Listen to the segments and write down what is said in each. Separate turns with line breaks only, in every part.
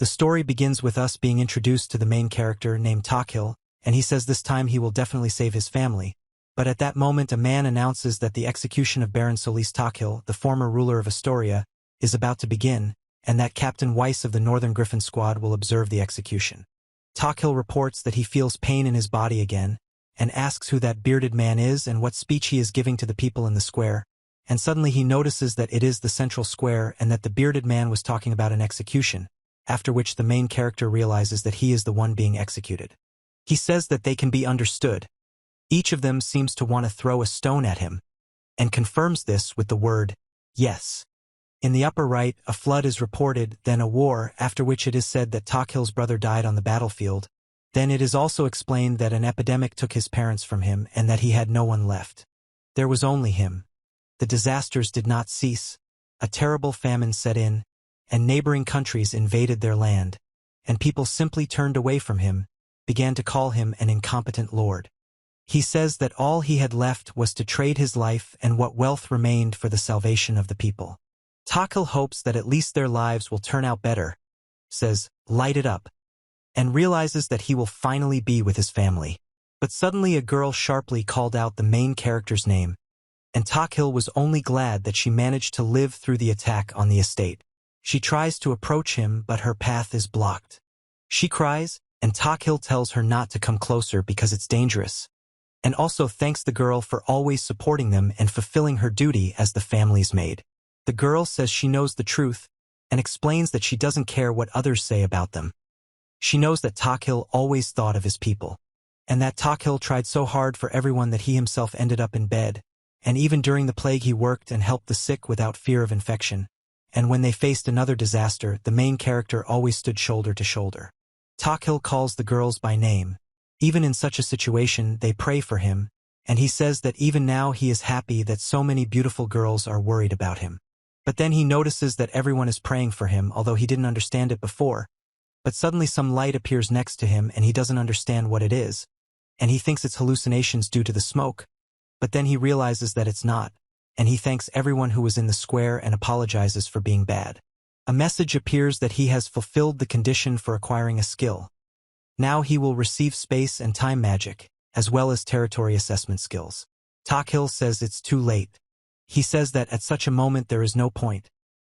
The story begins with us being introduced to the main character named Takil, and he says this time he will definitely save his family. But at that moment a man announces that the execution of Baron Solis Takil, the former ruler of Astoria, is about to begin, and that Captain Weiss of the Northern Griffin Squad will observe the execution. Takil reports that he feels pain in his body again, and asks who that bearded man is and what speech he is giving to the people in the square, and suddenly he notices that it is the central square and that the bearded man was talking about an execution, after which the main character realizes that he is the one being executed. He says that they can be understood. Each of them seems to want to throw a stone at him, and confirms this with the word, yes. In the upper right, a flood is reported, then a war, after which it is said that Takil's brother died on the battlefield. Then it is also explained that an epidemic took his parents from him and that he had no one left. There was only him. The disasters did not cease. A terrible famine set in, and neighboring countries invaded their land, and people simply turned away from him, began to call him an incompetent lord. He says that all he had left was to trade his life and what wealth remained for the salvation of the people. Takil hopes that at least their lives will turn out better, says, light it up, and realizes that he will finally be with his family. But suddenly a girl sharply called out the main character's name, and Takil was only glad that she managed to live through the attack on the estate. She tries to approach him, but her path is blocked. She cries, and Takil tells her not to come closer because it's dangerous, and also thanks the girl for always supporting them and fulfilling her duty as the family's maid. The girl says she knows the truth, and explains that she doesn't care what others say about them. She knows that Takil always thought of his people, and that Takil tried so hard for everyone that he himself ended up in bed, and even during the plague he worked and helped the sick without fear of infection, and when they faced another disaster, the main character always stood shoulder to shoulder. Takil calls the girls by name. Even in such a situation, they pray for him, and he says that even now he is happy that so many beautiful girls are worried about him. But then he notices that everyone is praying for him, although he didn't understand it before. But suddenly some light appears next to him and he doesn't understand what it is, and he thinks it's hallucinations due to the smoke. But then he realizes that it's not, and he thanks everyone who was in the square and apologizes for being bad. A message appears that he has fulfilled the condition for acquiring a skill. Now he will receive space and time magic, as well as territory assessment skills. Takil says it's too late. He says that at such a moment there is no point.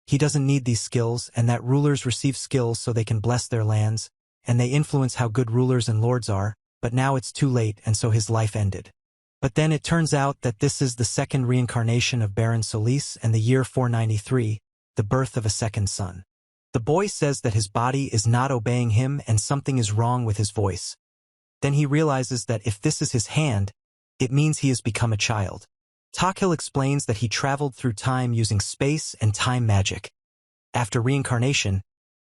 He doesn't need these skills, and that rulers receive skills so they can bless their lands, and they influence how good rulers and lords are, but now it's too late and so his life ended. But then it turns out that this is the second reincarnation of Baron Solis and the year 493, the birth of a second son. The boy says that his body is not obeying him and something is wrong with his voice. Then he realizes that if this is his hand, it means he has become a child. Takil explains that he traveled through time using space and time magic. After reincarnation,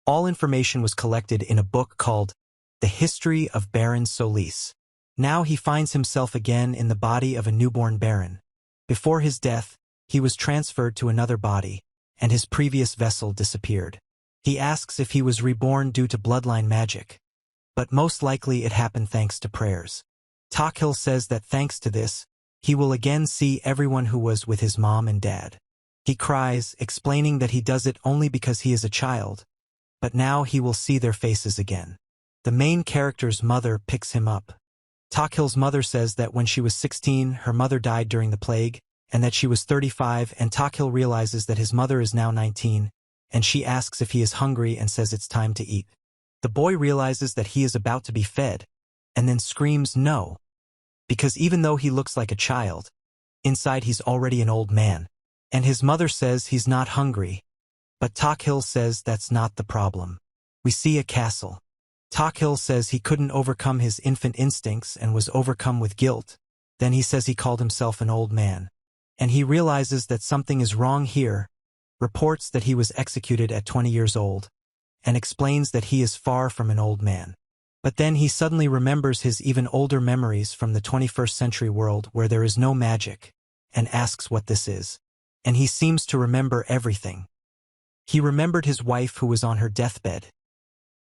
all information was collected in a book called The History of Baron Solis. Now he finds himself again in the body of a newborn baron. Before his death, he was transferred to another body, and his previous vessel disappeared. He asks if he was reborn due to bloodline magic, but most likely it happened thanks to prayers. Takil says that thanks to this, he will again see everyone who was with his mom and dad. He cries, explaining that he does it only because he is a child, but now he will see their faces again. The main character's mother picks him up. Takil's mother says that when she was 16, her mother died during the plague, and that she was 35, and Takil realizes that his mother is now 19, and she asks if he is hungry and says it's time to eat. The boy realizes that he is about to be fed, and then screams no, because even though he looks like a child, inside he's already an old man, and his mother says he's not hungry, but Takil says that's not the problem. We see a castle. Takil says he couldn't overcome his infant instincts and was overcome with guilt. Then he says he called himself an old man, and he realizes that something is wrong here, reports that he was executed at 20 years old, and explains that he is far from an old man. But then he suddenly remembers his even older memories from the 21st century world where there is no magic, and asks what this is. And he seems to remember everything. He remembered his wife who was on her deathbed.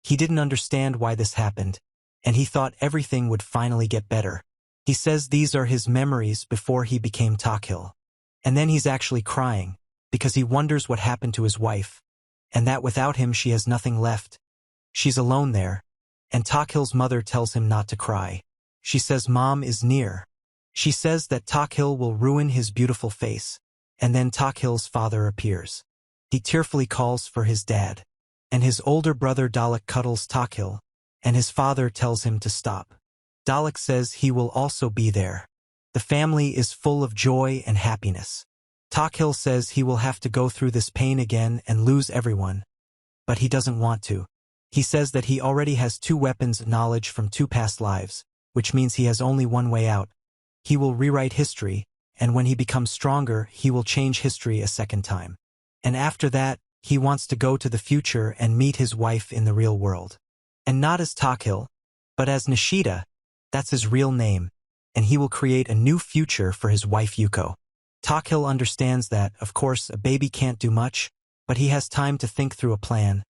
He didn't understand why this happened, and he thought everything would finally get better. He says these are his memories before he became Takil. And then he's actually crying, because he wonders what happened to his wife, and that without him she has nothing left, She's alone there, and Takhil's mother tells him not to cry. She says Mom is near. She says that Takhil will ruin his beautiful face, and then Takhil's father appears. He tearfully calls for his dad, and his older brother Dalek cuddles Takhil, and his father tells him to stop. Dalek says he will also be there. The family is full of joy and happiness. Takhil says he will have to go through this pain again and lose everyone, but he doesn't want to. He says that he already has 2 weapons of knowledge from 2 past lives, which means he has only one way out. He will rewrite history, and when he becomes stronger, he will change history a second time. And after that, he wants to go to the future and meet his wife in the real world. And not as Takhil, but as Nishida. That's his real name, and he will create a new future for his wife Yuko. Takhil understands that, of course, a baby can't do much, but he has time to think through a plan,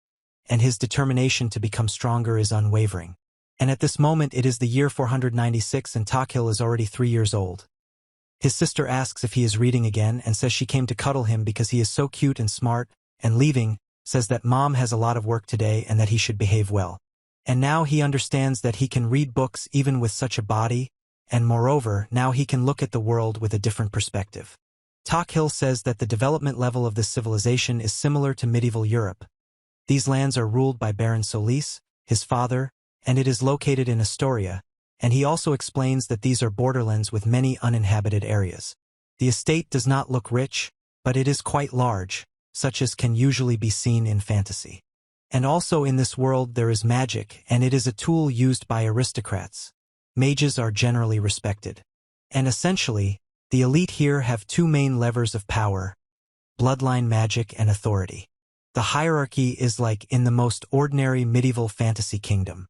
and his determination to become stronger is unwavering. And at this moment it is the year 496 and Takhil is already 3 years old. His sister asks if he is reading again and says she came to cuddle him because he is so cute and smart, and leaving, says that Mom has a lot of work today and that he should behave well. And now he understands that he can read books even with such a body, and moreover, now he can look at the world with a different perspective. Takhil says that the development level of this civilization is similar to medieval Europe. These lands are ruled by Baron Solis, his father, and it is located in Astoria, and he also explains that these are borderlands with many uninhabited areas. The estate does not look rich, but it is quite large, such as can usually be seen in fantasy. And also in this world there is magic, and it is a tool used by aristocrats. Mages are generally respected. And essentially, the elite here have 2 main levers of power: bloodline magic and authority. The hierarchy is like in the most ordinary medieval fantasy kingdom.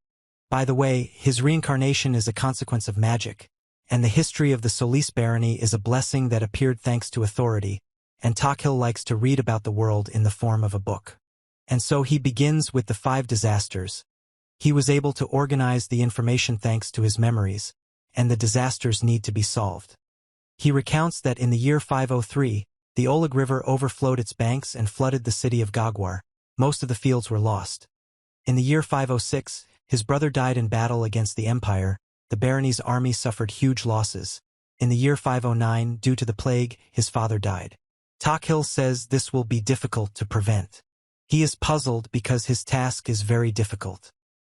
By the way, his reincarnation is a consequence of magic, and the history of the Solis barony is a blessing that appeared thanks to authority, and Takhil likes to read about the world in the form of a book. And so he begins with the 5 disasters. He was able to organize the information thanks to his memories, and the disasters need to be solved. He recounts that in the year 503, the Oleg River overflowed its banks and flooded the city of Gagwar. Most of the fields were lost. In the year 506, his brother died in battle against the Empire. The barony's army suffered huge losses. In the year 509, due to the plague, his father died. Takhil says this will be difficult to prevent. He is puzzled because his task is very difficult.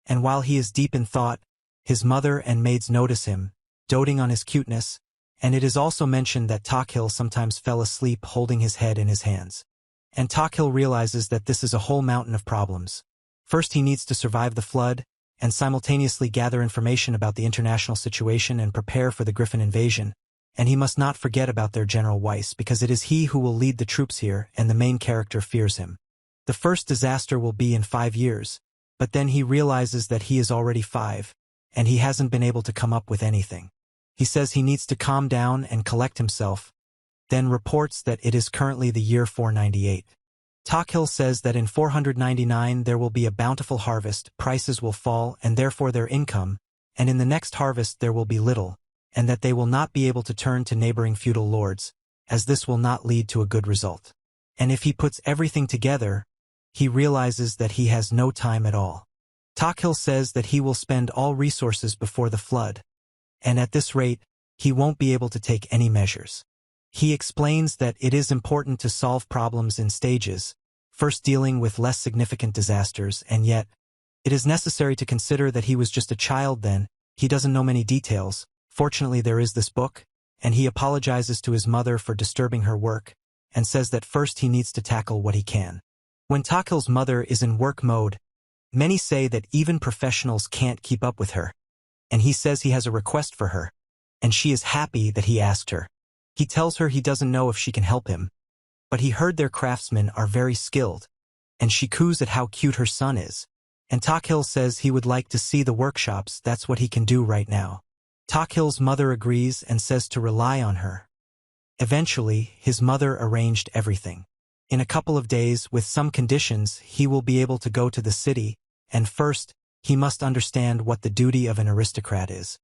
And while he is deep in thought, his mother and maids notice him, doting on his cuteness, and it is also mentioned that Takhil sometimes fell asleep holding his head in his hands. And Takhil realizes that this is a whole mountain of problems. First he needs to survive the flood, and simultaneously gather information about the international situation and prepare for the Griffin invasion, and he must not forget about their General Weiss because it is he who will lead the troops here and the main character fears him. The first disaster will be in 5 years, but then he realizes that he is already 5, and he hasn't been able to come up with anything. He says he needs to calm down and collect himself, then reports that it is currently the year 498. Takhil says that in 499 there will be a bountiful harvest, prices will fall and therefore their income, and in the next harvest there will be little, and that they will not be able to turn to neighboring feudal lords, as this will not lead to a good result. And if he puts everything together, he realizes that he has no time at all. Takhil says that he will spend all resources before the flood, and at this rate, he won't be able to take any measures. He explains that it is important to solve problems in stages, first dealing with less significant disasters, and yet, it is necessary to consider that he was just a child then, he doesn't know many details. Fortunately there is this book, and he apologizes to his mother for disturbing her work, and says that first he needs to tackle what he can. When Takhil's mother is in work mode, many say that even professionals can't keep up with her, and he says he has a request for her, and she is happy that he asked her. He tells her he doesn't know if she can help him, but he heard their craftsmen are very skilled, and she coos at how cute her son is. And Takhil says he would like to see the workshops, that's what he can do right now. Takhil's mother agrees and says to rely on her. Eventually, his mother arranged everything. In a couple of days, with some conditions, he will be able to go to the city, and first, he must understand what the duty of an aristocrat is.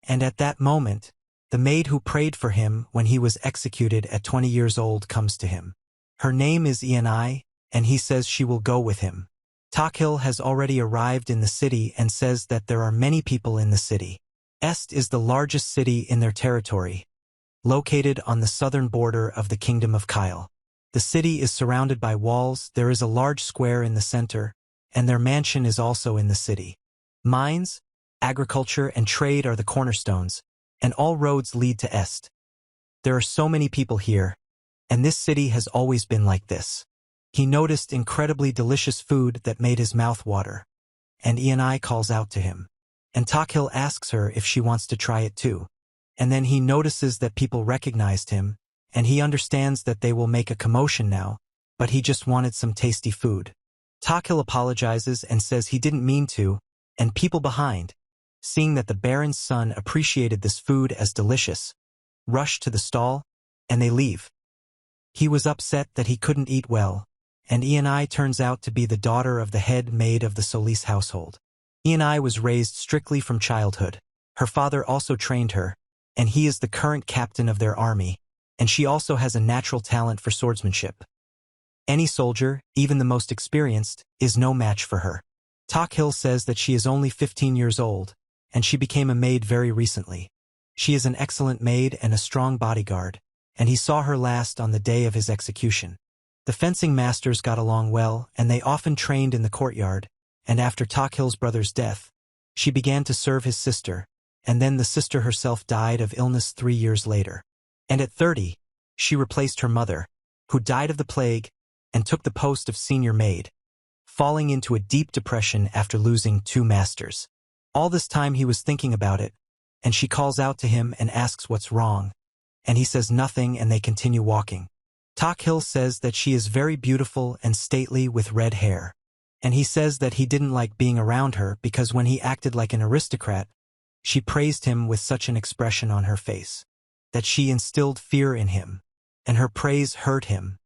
And at that moment, the maid who prayed for him when he was executed at 20 years old comes to him. Her name is Eni, and he says she will go with him. Takhil has already arrived in the city and says that there are many people in the city. Est is the largest city in their territory, located on the southern border of the Kingdom of Kyle. The city is surrounded by walls, there is a large square in the center, and their mansion is also in the city. Mines, agriculture, and trade are the cornerstones, and all roads lead to Est. There are so many people here, and this city has always been like this. He noticed incredibly delicious food that made his mouth water, and Ianai calls out to him. And Takhil asks her if she wants to try it too. And then he notices that people recognized him, and he understands that they will make a commotion now, but he just wanted some tasty food. Takhil apologizes and says he didn't mean to, and people behind, seeing that the Baron's son appreciated this food as delicious, rush to the stall, and they leave. He was upset that he couldn't eat well, and Ianai turns out to be the daughter of the head maid of the Solis household. Ianai was raised strictly from childhood. Her father also trained her, and he is the current captain of their army, and she also has a natural talent for swordsmanship. Any soldier, even the most experienced, is no match for her. Takhil says that she is only 15 years old, and she became a maid very recently. She is an excellent maid and a strong bodyguard, and he saw her last on the day of his execution. The fencing masters got along well, and they often trained in the courtyard, and after Takhil's brother's death, she began to serve his sister, and then the sister herself died of illness 3 years later. And at 30, she replaced her mother, who died of the plague, and took the post of senior maid, falling into a deep depression after losing 2 masters. All this time he was thinking about it, and she calls out to him and asks what's wrong, and he says nothing and they continue walking. Takhil says that she is very beautiful and stately with red hair, and he says that he didn't like being around her because when he acted like an aristocrat, she praised him with such an expression on her face, that she instilled fear in him, and her praise hurt him,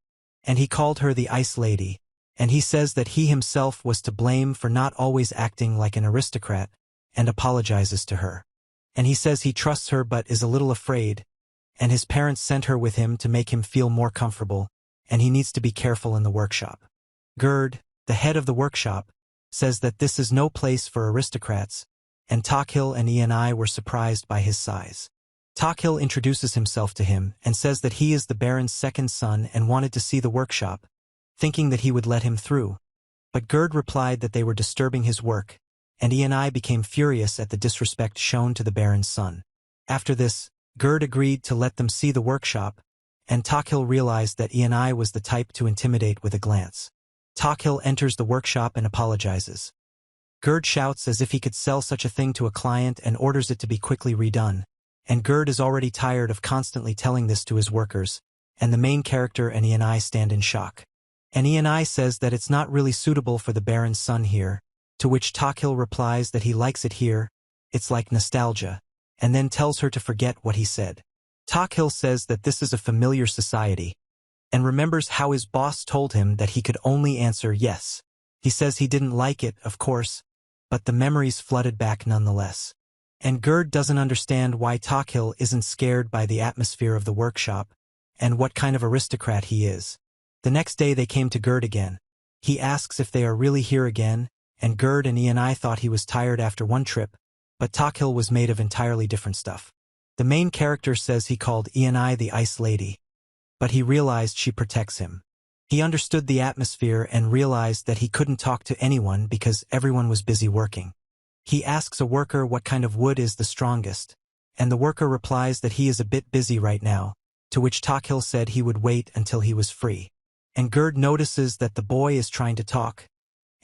and he called her the Ice Lady, and he says that he himself was to blame for not always acting like an aristocrat, and apologizes to her. And he says he trusts her but is a little afraid, and his parents sent her with him to make him feel more comfortable, and he needs to be careful in the workshop. Gerd, the head of the workshop, says that this is no place for aristocrats, and Takhil and Ianai were surprised by his size. Takhil introduces himself to him and says that he is the Baron's second son and wanted to see the workshop, thinking that he would let him through. But Gerd replied that they were disturbing his work, and Ianai became furious at the disrespect shown to the Baron's son. After this, Gerd agreed to let them see the workshop, and Takhil realized that Ianai was the type to intimidate with a glance. Takhil enters the workshop and apologizes. Gerd shouts as if he could sell such a thing to a client and orders it to be quickly redone, and Gerd is already tired of constantly telling this to his workers, and the main character and Ianai stand in shock. And Ianai says that it's not really suitable for the Baron's son here, to which Takhil replies that he likes it here, it's like nostalgia, and then tells her to forget what he said. Takhil says that this is a familiar society, and remembers how his boss told him that he could only answer yes. He says he didn't like it, of course, but the memories flooded back nonetheless. And Gerd doesn't understand why Takhil isn't scared by the atmosphere of the workshop, and what kind of aristocrat he is. The next day they came to Gerd again. He asks if they are really here again, and Gerd and Ianai thought he was tired after one trip, but Takhil was made of entirely different stuff. The main character says he called Ianai the Ice Lady, but he realized she protects him. He understood the atmosphere and realized that he couldn't talk to anyone because everyone was busy working. He asks a worker what kind of wood is the strongest, and the worker replies that he is a bit busy right now, to which Takhil said he would wait until he was free. And Gerd notices that the boy is trying to talk,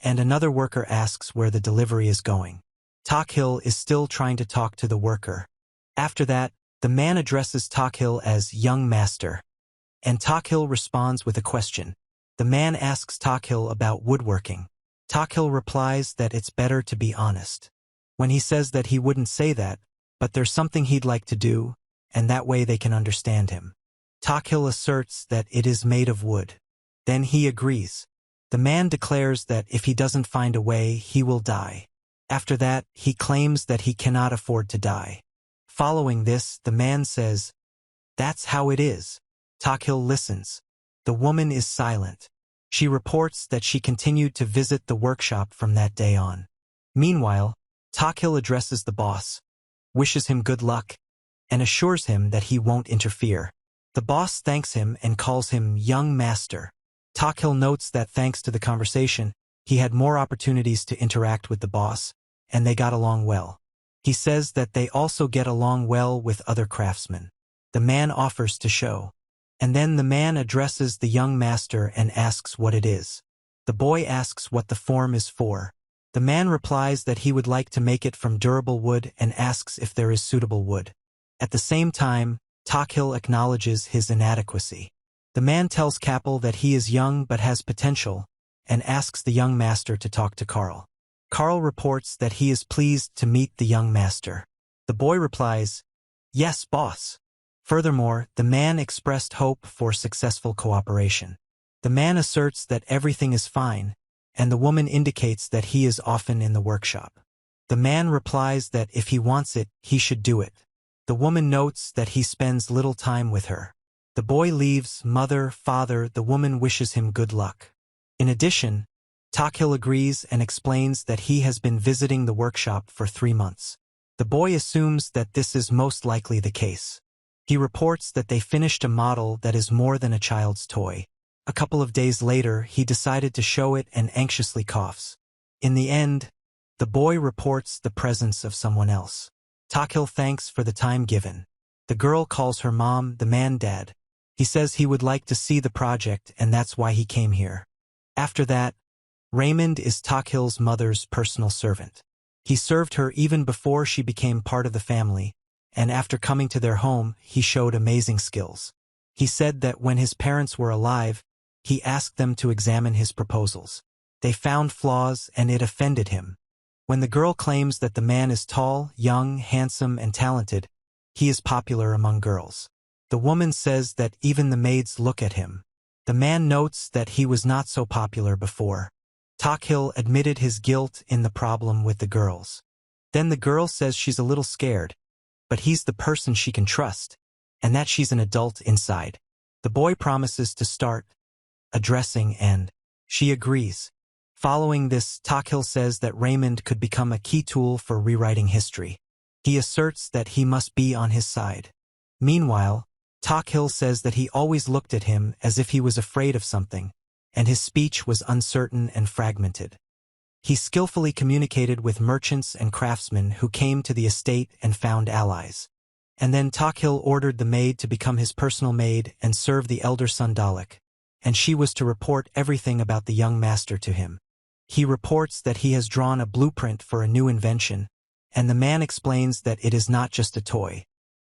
and another worker asks where the delivery is going. Takhil is still trying to talk to the worker. After that, the man addresses Takhil as young master, and Takhil responds with a question. The man asks Takhil about woodworking. Takhil replies that it's better to be honest. When he says that he wouldn't say that, but there's something he'd like to do, and that way they can understand him. Takhil asserts that it is made of wood. Then he agrees. The man declares that if he doesn't find a way, he will die. After that, he claims that he cannot afford to die. Following this, the man says, "That's how it is." Takhil listens. The woman is silent. She reports that she continued to visit the workshop from that day on. Meanwhile, Takhil addresses the boss, wishes him good luck, and assures him that he won't interfere. The boss thanks him and calls him young master. Takhil notes that thanks to the conversation, he had more opportunities to interact with the boss, and they got along well. He says that they also get along well with other craftsmen. The man offers to show. And then the man addresses the young master and asks what it is. The boy asks what the form is for. The man replies that he would like to make it from durable wood and asks if there is suitable wood. At the same time, Takhil acknowledges his inadequacy. The man tells Kapil that he is young but has potential, and asks the young master to talk to Carl. Carl reports that he is pleased to meet the young master. The boy replies, "Yes, boss." Furthermore, the man expressed hope for successful cooperation. The man asserts that everything is fine, and the woman indicates that he is often in the workshop. The man replies that if he wants it, he should do it. The woman notes that he spends little time with her. The boy leaves mother, father, the woman wishes him good luck. In addition, Takhil agrees and explains that he has been visiting the workshop for 3 months. The boy assumes that this is most likely the case. He reports that they finished a model that is more than a child's toy. A couple of days later, he decided to show it and anxiously coughs. In the end, the boy reports the presence of someone else. Takhil thanks for the time given. The girl calls her mom, the man dad. He says he would like to see the project and that's why he came here. After that, Raymond is Takhil's mother's personal servant. He served her even before she became part of the family, and after coming to their home, he showed amazing skills. He said that when his parents were alive, he asked them to examine his proposals. They found flaws and it offended him. When the girl claims that the man is tall, young, handsome, and talented, he is popular among girls. The woman says that even the maids look at him. The man notes that he was not so popular before. Takhil admitted his guilt in the problem with the girls. Then the girl says she's a little scared, but he's the person she can trust, and that she's an adult inside. The boy promises to start addressing and she agrees. Following this, Takhil says that Raymond could become a key tool for rewriting history. He asserts that he must be on his side. Meanwhile, Takhil says that he always looked at him as if he was afraid of something, and his speech was uncertain and fragmented. He skillfully communicated with merchants and craftsmen who came to the estate and found allies. And then Takhil ordered the maid to become his personal maid and serve the elder son Dalek, and she was to report everything about the young master to him. He reports that he has drawn a blueprint for a new invention, and the man explains that it is not just a toy.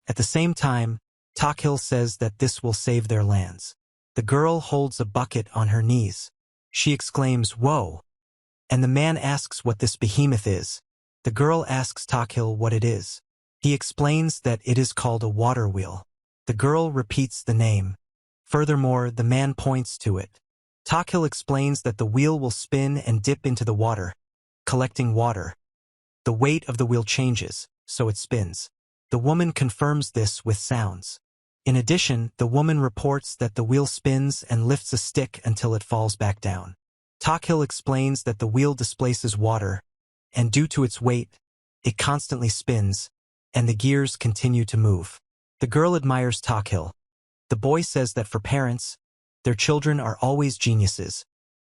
At the same time, Takhil says that this will save their lands. The girl holds a bucket on her knees. She exclaims, "Whoa!" And the man asks what this behemoth is. The girl asks Takhil what it is. He explains that it is called a water wheel. The girl repeats the name. Furthermore, the man points to it. Takhil explains that the wheel will spin and dip into the water, collecting water. The weight of the wheel changes, so it spins. The woman confirms this with sounds. In addition, the woman reports that the wheel spins and lifts a stick until it falls back down. Takhil explains that the wheel displaces water, and due to its weight, it constantly spins, and the gears continue to move. The girl admires Takhil. The boy says that for parents, their children are always geniuses,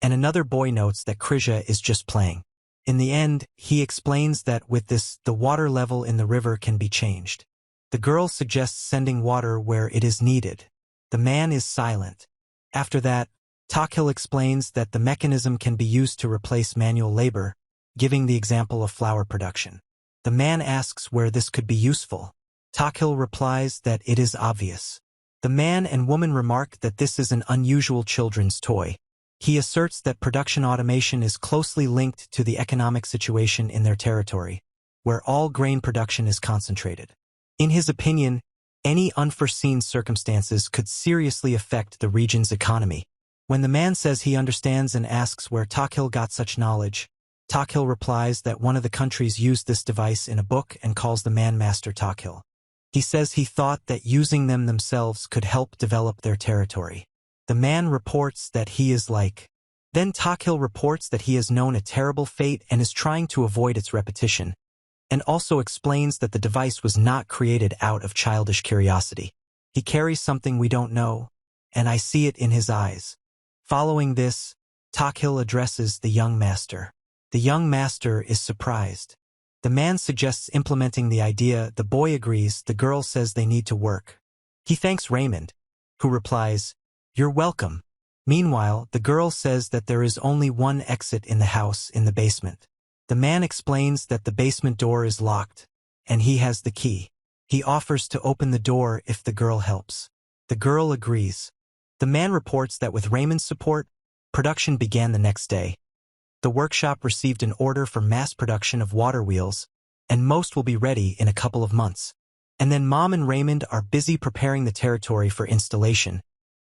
and another boy notes that Krisha is just playing. In the end, he explains that with this, the water level in the river can be changed. The girl suggests sending water where it is needed. The man is silent. After that, Takhil explains that the mechanism can be used to replace manual labor, giving the example of flower production. The man asks where this could be useful. Takhil replies that it is obvious. The man and woman remark that this is an unusual children's toy. He asserts that production automation is closely linked to the economic situation in their territory, where all grain production is concentrated. In his opinion, any unforeseen circumstances could seriously affect the region's economy. When the man says he understands and asks where Takhil got such knowledge, Takhil replies that one of the countries used this device in a book and calls the man Master Takhil. He says he thought that using them themselves could help develop their territory. The man reports that he is like Then Takhil reports that he has known a terrible fate and is trying to avoid its repetition, and also explains that the device was not created out of childish curiosity. He carries something we don't know, and I see it in his eyes. Following this, Takhil addresses the young master. The young master is surprised. The man suggests implementing the idea, the boy agrees, the girl says they need to work. He thanks Raymond, who replies, "You're welcome." Meanwhile, the girl says that there is only one exit in the house, in the basement. The man explains that the basement door is locked, and he has the key. He offers to open the door if the girl helps. The girl agrees. The man reports that with Raymond's support, production began the next day. The workshop received an order for mass production of water wheels, and most will be ready in a couple of months. And then Mom and Raymond are busy preparing the territory for installation,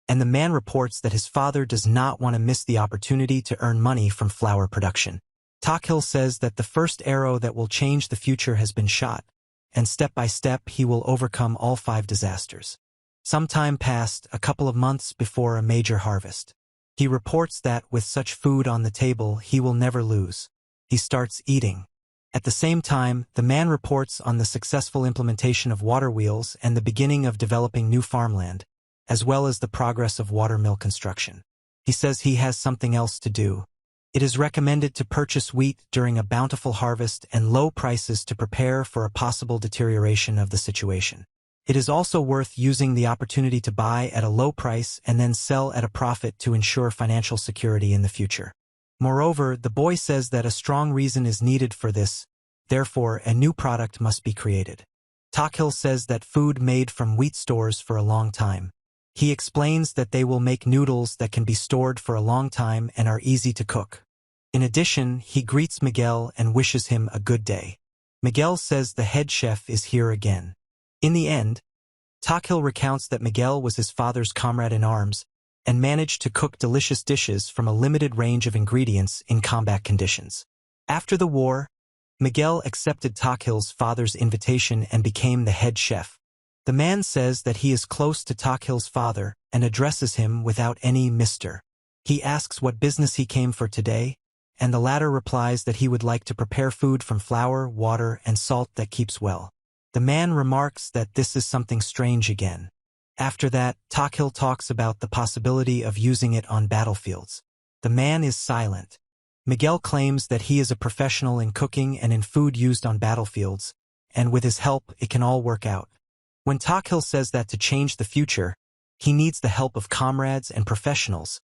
and the man reports that his father does not want to miss the opportunity to earn money from flower production. Takhil says that the first arrow that will change the future has been shot, and step by step he will overcome all 5 disasters. Some time passed, a couple of months before a major harvest. He reports that with such food on the table he will never lose. He starts eating. At the same time, the man reports on the successful implementation of water wheels and the beginning of developing new farmland, as well as the progress of watermill construction. He says he has something else to do. It is recommended to purchase wheat during a bountiful harvest and low prices to prepare for a possible deterioration of the situation. It is also worth using the opportunity to buy at a low price and then sell at a profit to ensure financial security in the future. Moreover, the boy says that a strong reason is needed for this, therefore a new product must be created. Takhil says that food made from wheat stores for a long time. He explains that they will make noodles that can be stored for a long time and are easy to cook. In addition, he greets Miguel and wishes him a good day. Miguel says the head chef is here again. In the end, Takhil recounts that Miguel was his father's comrade in arms and managed to cook delicious dishes from a limited range of ingredients in combat conditions. After the war, Miguel accepted Takhil's father's invitation and became the head chef. The man says that he is close to Takhil's father and addresses him without any Mr. He asks what business he came for today, and the latter replies that he would like to prepare food from flour, water, and salt that keeps well. The man remarks that this is something strange again. After that, Takhil talks about the possibility of using it on battlefields. The man is silent. Miguel claims that he is a professional in cooking and in food used on battlefields, and with his help it can all work out. When Takhil says that to change the future, he needs the help of comrades and professionals.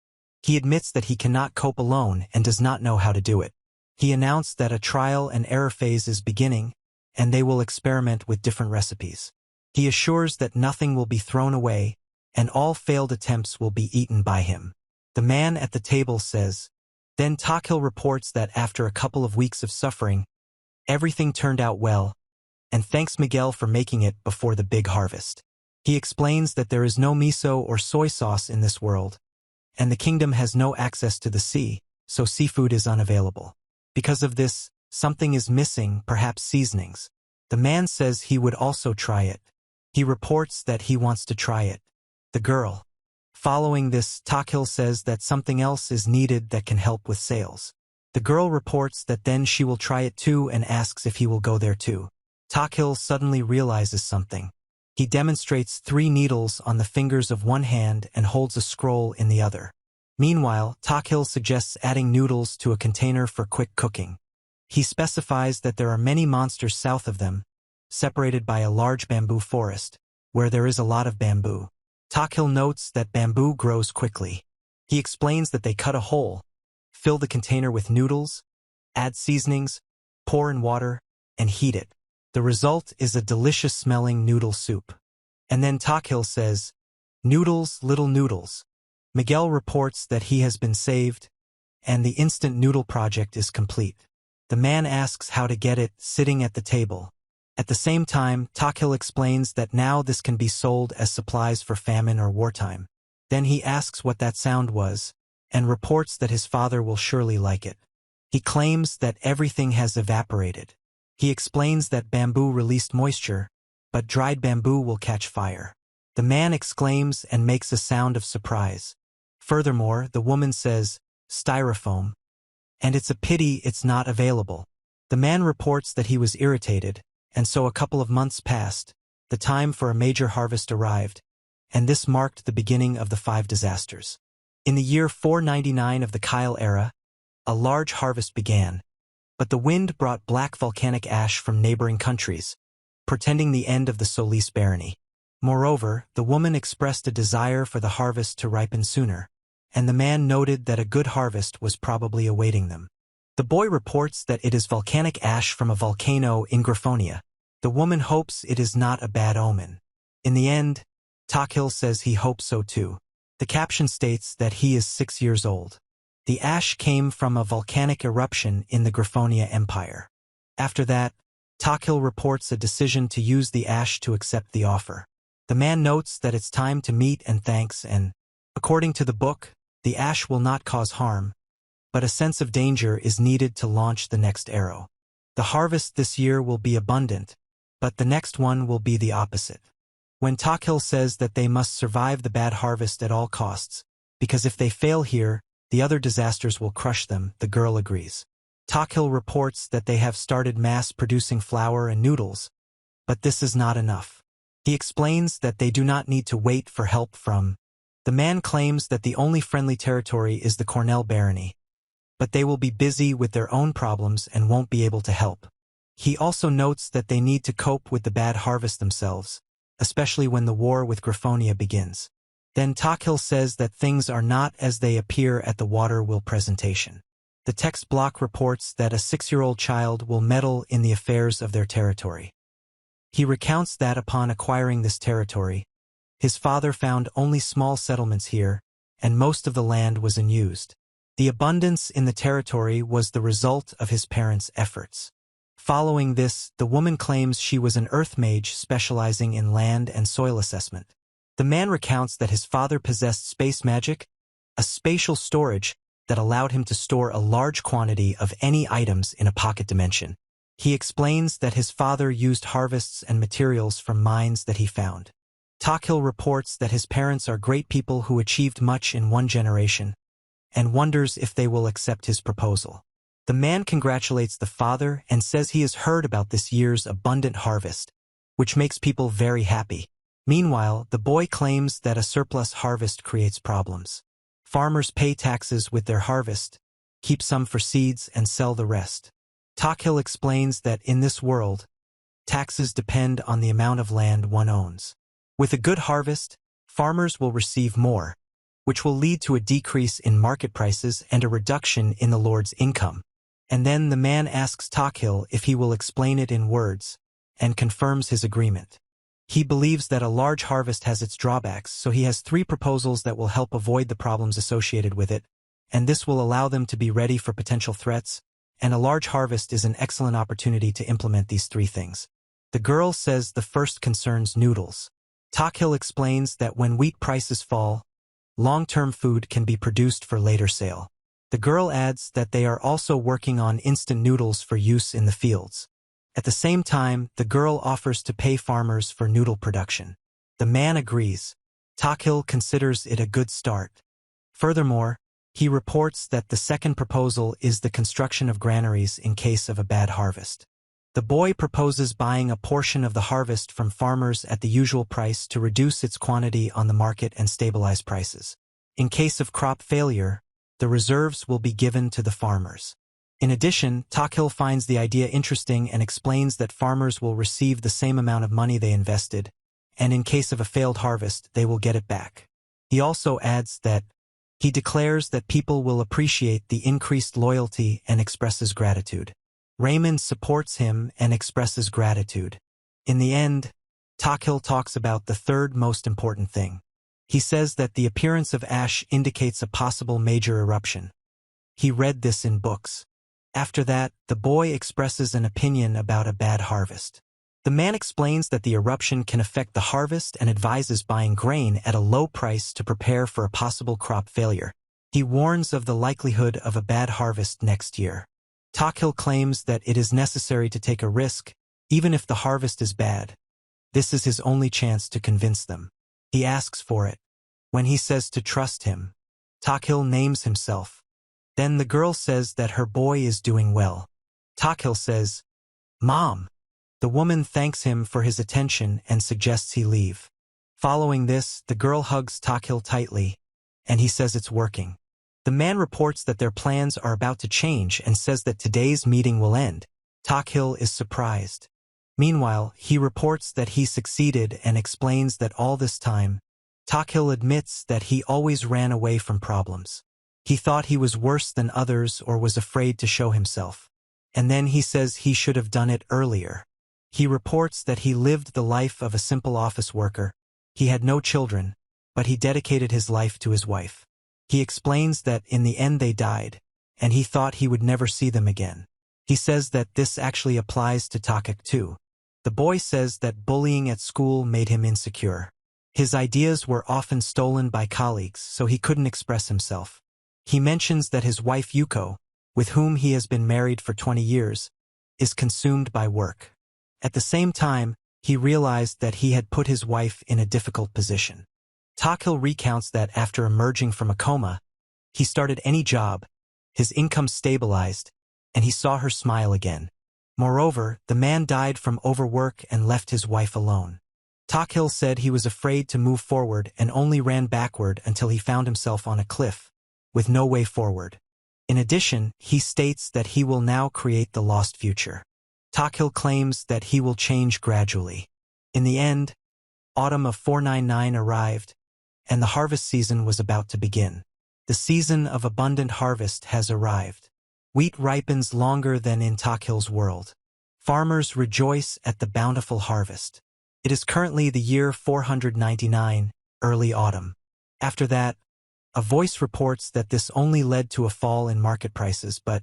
He admits that he cannot cope alone and does not know how to do it. He announced that a trial and error phase is beginning, and they will experiment with different recipes. He assures that nothing will be thrown away, and all failed attempts will be eaten by him. The man at the table says. Then Takhil reports that after a couple of weeks of suffering, everything turned out well, and thanks Miguel for making it before the big harvest. He explains that there is no miso or soy sauce in this world, and the kingdom has no access to the sea, so seafood is unavailable. Because of this, something is missing, perhaps seasonings. The man says he would also try it. He reports that he wants to try it. The girl. Following this, Takhil says that something else is needed that can help with sales. The girl reports that then she will try it too and asks if he will go there too. Takhil suddenly realizes something. He demonstrates 3 needles on the fingers of one hand and holds a scroll in the other. Meanwhile, Takhil suggests adding noodles to a container for quick cooking. He specifies that there are many monsters south of them, separated by a large bamboo forest, where there is a lot of bamboo. Takhil notes that bamboo grows quickly. He explains that they cut a hole, fill the container with noodles, add seasonings, pour in water, and heat it. The result is a delicious-smelling noodle soup. And then Takhil says, "Noodles, little noodles." Miguel reports that he has been saved, and the instant noodle project is complete. The man asks how to get it, sitting at the table. At the same time, Takhil explains that now this can be sold as supplies for famine or wartime. Then he asks what that sound was, and reports that his father will surely like it. He claims that everything has evaporated. He explains that bamboo released moisture, but dried bamboo will catch fire. The man exclaims and makes a sound of surprise. Furthermore, the woman says, styrofoam, and it's a pity it's not available. The man reports that he was irritated, and so a couple of months passed, the time for a major harvest arrived, and this marked the beginning of the 5 disasters. In the year 499 of the Kyle era, a large harvest began, but the wind brought black volcanic ash from neighboring countries, portending the end of the Solis barony. Moreover, the woman expressed a desire for the harvest to ripen sooner, and the man noted that a good harvest was probably awaiting them. The boy reports that it is volcanic ash from a volcano in Griffonia. The woman hopes it is not a bad omen. In the end, Takhil says he hopes so too. The caption states that he is 6 years old. The ash came from a volcanic eruption in the Griffonia Empire. After that, Takhil reports a decision to use the ash to accept the offer. The man notes that it's time to meet and thanks and, according to the book, the ash will not cause harm, but a sense of danger is needed to launch the next arrow. The harvest this year will be abundant, but the next one will be the opposite. When Takhil says that they must survive the bad harvest at all costs, because if they fail here, the other disasters will crush them, the girl agrees. Takhil reports that they have started mass-producing flour and noodles, but this is not enough. He explains that they do not need to wait for help from. The man claims that the only friendly territory is the Cornell barony, but they will be busy with their own problems and won't be able to help. He also notes that they need to cope with the bad harvest themselves, especially when the war with Griffonia begins. Then Takhil says that things are not as they appear at the water wheel presentation. The text block reports that a 6-year-old child will meddle in the affairs of their territory. He recounts that upon acquiring this territory, his father found only small settlements here, and most of the land was unused. The abundance in the territory was the result of his parents' efforts. Following this, the woman claims she was an earth mage specializing in land and soil assessment. The man recounts that his father possessed space magic, a spatial storage that allowed him to store a large quantity of any items in a pocket dimension. He explains that his father used harvests and materials from mines that he found. Takhil reports that his parents are great people who achieved much in one generation, and wonders if they will accept his proposal. The man congratulates the father and says he has heard about this year's abundant harvest, which makes people very happy. Meanwhile, the boy claims that a surplus harvest creates problems. Farmers pay taxes with their harvest, keep some for seeds and sell the rest. Takhil explains that in this world, taxes depend on the amount of land one owns. With a good harvest, farmers will receive more, which will lead to a decrease in market prices and a reduction in the lord's income. And then the man asks Takhil if he will explain it in words, and confirms his agreement. He believes that a large harvest has its drawbacks, so he has 3 proposals that will help avoid the problems associated with it, and this will allow them to be ready for potential threats, and a large harvest is an excellent opportunity to implement these 3 things. The girl says the first concerns noodles. Takhil explains that when wheat prices fall, long-term food can be produced for later sale. The girl adds that they are also working on instant noodles for use in the fields. At the same time, the girl offers to pay farmers for noodle production. The man agrees. Takhil considers it a good start. Furthermore, he reports that the second proposal is the construction of granaries in case of a bad harvest. The boy proposes buying a portion of the harvest from farmers at the usual price to reduce its quantity on the market and stabilize prices. In case of crop failure, the reserves will be given to the farmers. In addition, Takhil finds the idea interesting and explains that farmers will receive the same amount of money they invested, and in case of a failed harvest, they will get it back. He also adds that he declares that people will appreciate the increased loyalty and expresses gratitude. Raymond supports him and expresses gratitude. In the end, Takhil talks about the third most important thing. He says that the appearance of ash indicates a possible major eruption. He read this in books. After that, the boy expresses an opinion about a bad harvest. The man explains that the eruption can affect the harvest and advises buying grain at a low price to prepare for a possible crop failure. He warns of the likelihood of a bad harvest next year. Takhil claims that it is necessary to take a risk, even if the harvest is bad. This is his only chance to convince them. He asks for it. When he says to trust him, Takhil names himself. Then the girl says that her boy is doing well. Takil says, "Mom." The woman thanks him for his attention and suggests he leave. Following this, the girl hugs Takil tightly, and he says it's working. The man reports that their plans are about to change and says that today's meeting will end. Takil is surprised. Meanwhile, he reports that he succeeded and explains that all this time, Takil admits that he always ran away from problems. He thought he was worse than others or was afraid to show himself. And then he says he should have done it earlier. He reports that he lived the life of a simple office worker. He had no children, but he dedicated his life to his wife. He explains that in the end they died, and he thought he would never see them again. He says that this actually applies to Takik too. The boy says that bullying at school made him insecure. His ideas were often stolen by colleagues, so he couldn't express himself. He mentions that his wife Yuko, with whom he has been married for 20 years, is consumed by work. At the same time, he realized that he had put his wife in a difficult position. Takil recounts that after emerging from a coma, he started any job, his income stabilized, and he saw her smile again. Moreover, the man died from overwork and left his wife alone. Takil said he was afraid to move forward and only ran backward until he found himself on a cliff, with no way forward. In addition, he states that he will now create the lost future. Takil claims that he will change gradually. In the end, autumn of 499 arrived, and the harvest season was about to begin. The season of abundant harvest has arrived. Wheat ripens longer than in Takil's world. Farmers rejoice at the bountiful harvest. It is currently the year 499, early autumn. After that, a voice reports that this only led to a fall in market prices, but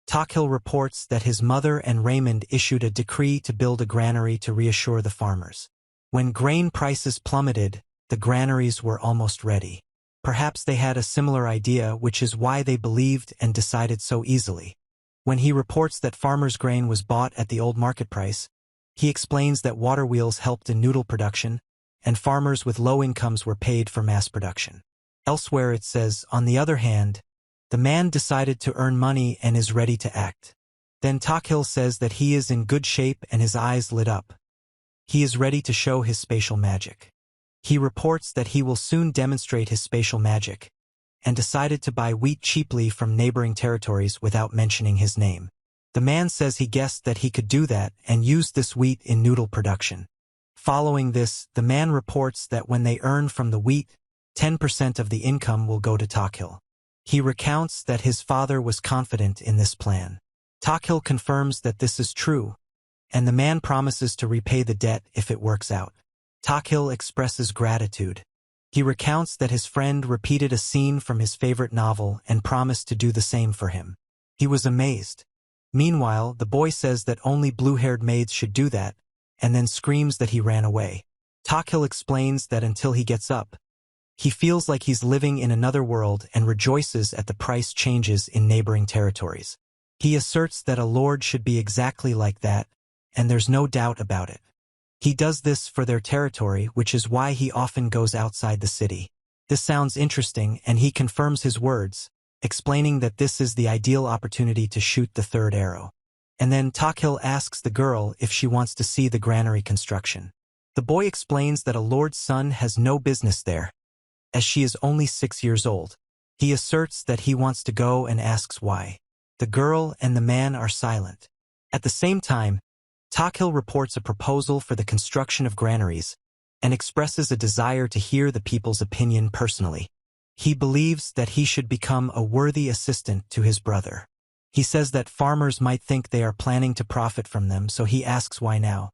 Takil reports that his mother and Raymond issued a decree to build a granary to reassure the farmers. When grain prices plummeted, the granaries were almost ready. Perhaps they had a similar idea, which is why they believed and decided so easily. When he reports that farmers' grain was bought at the old market price, he explains that water wheels helped in noodle production, and farmers with low incomes were paid for mass production. Elsewhere it says, on the other hand, the man decided to earn money and is ready to act. Then Takil says that he is in good shape and his eyes lit up. He is ready to show his spatial magic. He reports that he will soon demonstrate his spatial magic, and decided to buy wheat cheaply from neighboring territories without mentioning his name. The man says he guessed that he could do that and used this wheat in noodle production. Following this, the man reports that when they earn from the wheat, 10% of the income will go to Takil. He recounts that his father was confident in this plan. Takil confirms that this is true, and the man promises to repay the debt if it works out. Takil expresses gratitude. He recounts that his friend repeated a scene from his favorite novel and promised to do the same for him. He was amazed. Meanwhile, the boy says that only blue-haired maids should do that, and then screams that he ran away. Takil explains that until he gets up, he feels like he's living in another world and rejoices at the price changes in neighboring territories. He asserts that a lord should be exactly like that, and there's no doubt about it. He does this for their territory, which is why he often goes outside the city. This sounds interesting, and he confirms his words, explaining that this is the ideal opportunity to shoot the third arrow. And then Takil asks the girl if she wants to see the granary construction. The boy explains that a lord's son has no business there, as she is only 6 years old. He asserts that he wants to go and asks why. The girl and the man are silent. At the same time, Takil reports a proposal for the construction of granaries and expresses a desire to hear the people's opinion personally. He believes that he should become a worthy assistant to his brother. He says that farmers might think they are planning to profit from them, so he asks why now.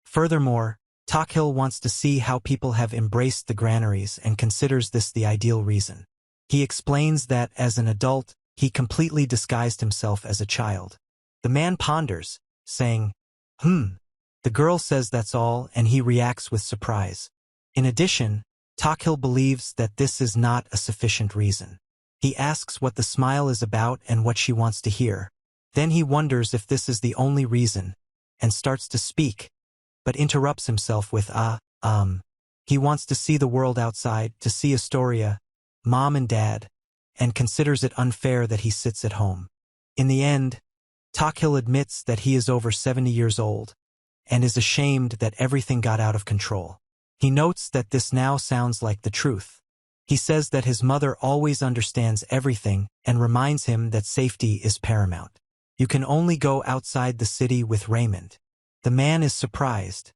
Furthermore, Takil wants to see how people have embraced the granaries and considers this the ideal reason. He explains that, as an adult, he completely disguised himself as a child. The man ponders, saying, The girl says that's all, and he reacts with surprise. In addition, Takil believes that this is not a sufficient reason. He asks what the smile is about and what she wants to hear. Then he wonders if this is the only reason, and starts to speak, but interrupts himself with He wants to see the world outside, to see Astoria, Mom and Dad, and considers it unfair that he sits at home. In the end, Takhil admits that he is over 70 years old and is ashamed that everything got out of control. He notes that this now sounds like the truth. He says that his mother always understands everything and reminds him that safety is paramount. You can only go outside the city with Raymond. The man is surprised.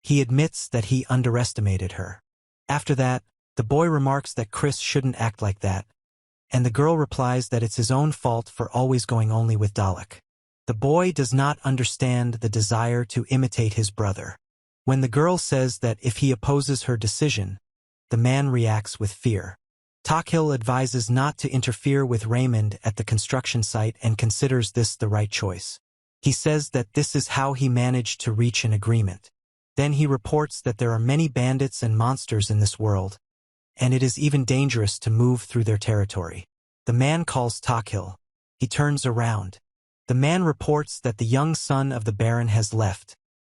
He admits that he underestimated her. After that, the boy remarks that Chris shouldn't act like that, and the girl replies that it's his own fault for always going only with Dalek. The boy does not understand the desire to imitate his brother. When the girl says that if he opposes her decision, the man reacts with fear. Takhil advises not to interfere with Raymond at the construction site and considers this the right choice. He says that this is how he managed to reach an agreement. Then he reports that there are many bandits and monsters in this world, and it is even dangerous to move through their territory. The man calls Takhil. He turns around. The man reports that the young son of the Baron has left,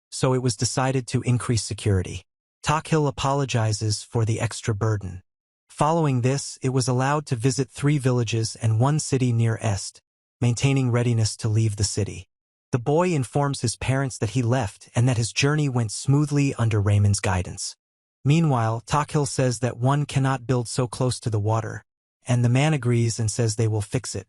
so it was decided to increase security. Takhil apologizes for the extra burden. Following this, it was allowed to visit 3 villages and 1 city near Est, maintaining readiness to leave the city. The boy informs his parents that he left and that his journey went smoothly under Raymond's guidance. Meanwhile, Takhil says that one cannot build so close to the water, and the man agrees and says they will fix it.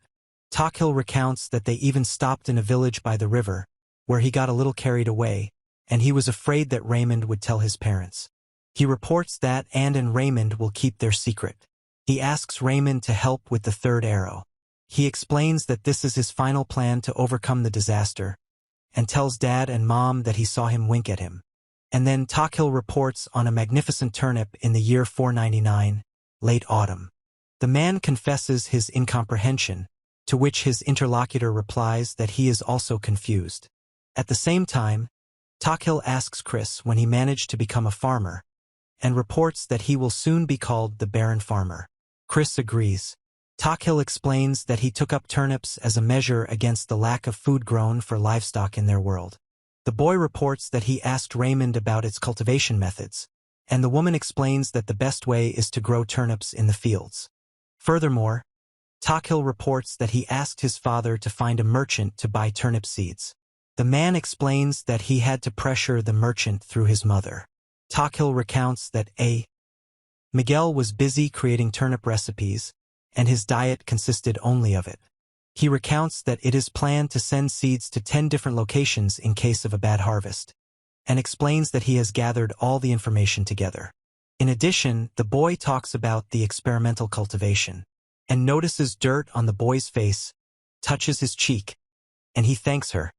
Takhil recounts that they even stopped in a village by the river, where he got a little carried away, and he was afraid that Raymond would tell his parents. He reports that and Raymond will keep their secret. He asks Raymond to help with the 3rd arrow. He explains that this is his final plan to overcome the disaster, and tells Dad and Mom that he saw him wink at him. And then Takhil reports on a magnificent turnip in the year 499, late autumn. The man confesses his incomprehension, to which his interlocutor replies that he is also confused. At the same time, Takhil asks Chris when he managed to become a farmer, and reports that he will soon be called the Baron Farmer. Chris agrees. Takhil explains that he took up turnips as a measure against the lack of food grown for livestock in their world. The boy reports that he asked Raymond about its cultivation methods, and the woman explains that the best way is to grow turnips in the fields. Furthermore, Takhil reports that he asked his father to find a merchant to buy turnip seeds. The man explains that he had to pressure the merchant through his mother. Takhil recounts that Miguel was busy creating turnip recipes, and his diet consisted only of it. He recounts that it is planned to send seeds to 10 different locations in case of a bad harvest, and explains that he has gathered all the information together. In addition, the boy talks about the experimental cultivation, and notices dirt on the boy's face, touches his cheek, and he thanks her,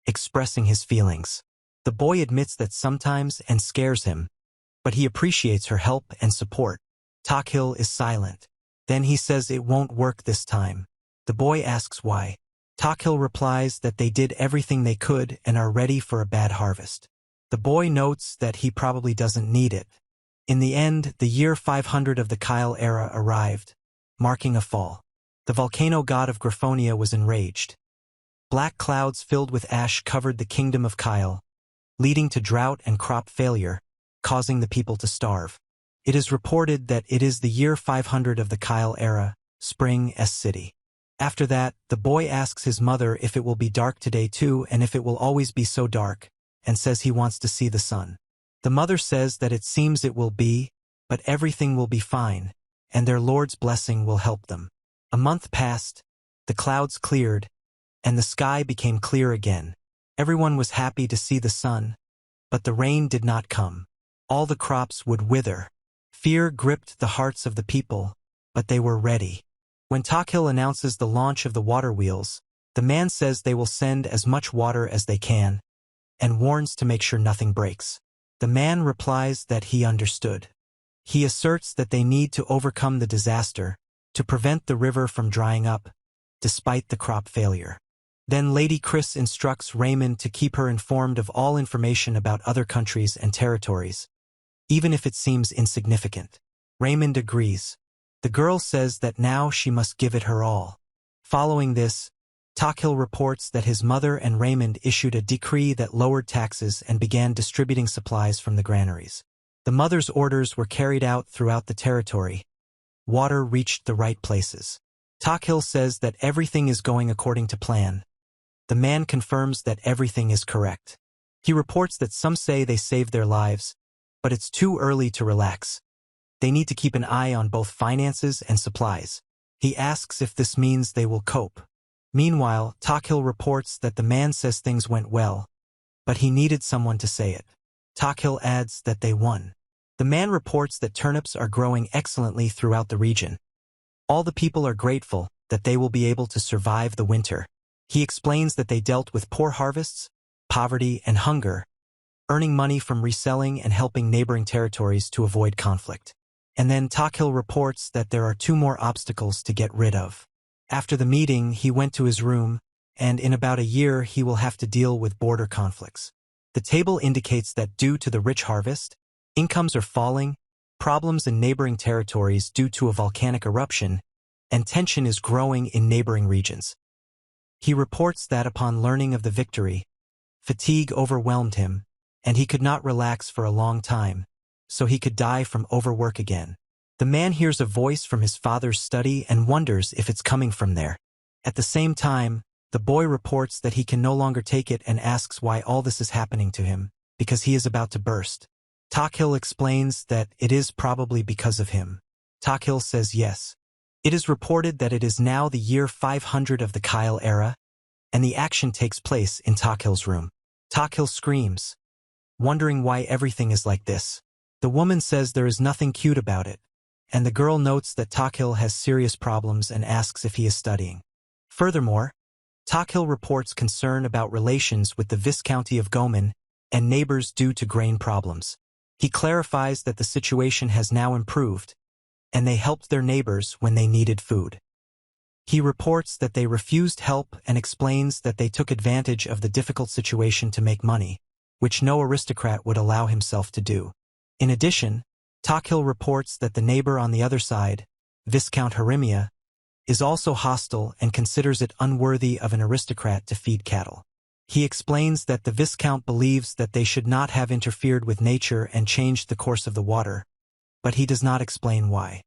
expressing his feelings. The boy admits that sometimes and scares him, but he appreciates her help and support. Takhil is silent. Then he says it won't work this time. The boy asks why. Takhil replies that they did everything they could and are ready for a bad harvest. The boy notes that he probably doesn't need it. In the end, the year 500 of the Kyle era arrived, marking a fall. The volcano god of Graphonia was enraged. Black clouds filled with ash covered the kingdom of Kyle, leading to drought and crop failure, causing the people to starve. It is reported that it is the year 500 of the Kyle era, spring S city. After that, the boy asks his mother if it will be dark today too and if it will always be so dark, and says he wants to see the sun. The mother says that it seems it will be, but everything will be fine, and their Lord's blessing will help them. A month passed, the clouds cleared, and the sky became clear again. Everyone was happy to see the sun, but the rain did not come. All the crops would wither. Fear gripped the hearts of the people, but they were ready. When Takhil announces the launch of the water wheels, the man says they will send as much water as they can, and warns to make sure nothing breaks. The man replies that he understood. He asserts that they need to overcome the disaster, to prevent the river from drying up, despite the crop failure. Then Lady Chris instructs Raymond to keep her informed of all information about other countries and territories, even if it seems insignificant. Raymond agrees. The girl says that now she must give it her all. Following this, Takhil reports that his mother and Raymond issued a decree that lowered taxes and began distributing supplies from the granaries. The mother's orders were carried out throughout the territory. Water reached the right places. Takhil says that everything is going according to plan. The man confirms that everything is correct. He reports that some say they saved their lives, but it's too early to relax. They need to keep an eye on both finances and supplies. He asks if this means they will cope. Meanwhile, Takhil reports that the man says things went well, but he needed someone to say it. Takhil adds that they won. The man reports that turnips are growing excellently throughout the region. All the people are grateful that they will be able to survive the winter. He explains that they dealt with poor harvests, poverty, and hunger, earning money from reselling and helping neighboring territories to avoid conflict. And then Takhil reports that there are 2 more obstacles to get rid of. After the meeting, he went to his room, and in about a year he will have to deal with border conflicts. The table indicates that due to the rich harvest, incomes are falling, problems in neighboring territories due to a volcanic eruption, and tension is growing in neighboring regions. He reports that upon learning of the victory, fatigue overwhelmed him, and he could not relax for a long time, so he could die from overwork again. The man hears a voice from his father's study and wonders if it's coming from there. At the same time, the boy reports that he can no longer take it and asks why all this is happening to him, because he is about to burst. Takhil explains that it is probably because of him. Takhil says yes. It is reported that it is now the year 500 of the Kyle era, and the action takes place in Takhil's room. Takhil screams, wondering why everything is like this. The woman says there is nothing cute about it, and the girl notes that Takhil has serious problems and asks if he is studying. Furthermore, Takhil reports concern about relations with the Viscounty of Goman and neighbors due to grain problems. He clarifies that the situation has now improved, and they helped their neighbors when they needed food. He reports that they refused help and explains that they took advantage of the difficult situation to make money, which no aristocrat would allow himself to do. In addition, Takhil reports that the neighbor on the other side, Viscount Harimia, is also hostile and considers it unworthy of an aristocrat to feed cattle. He explains that the Viscount believes that they should not have interfered with nature and changed the course of the water, but he does not explain why.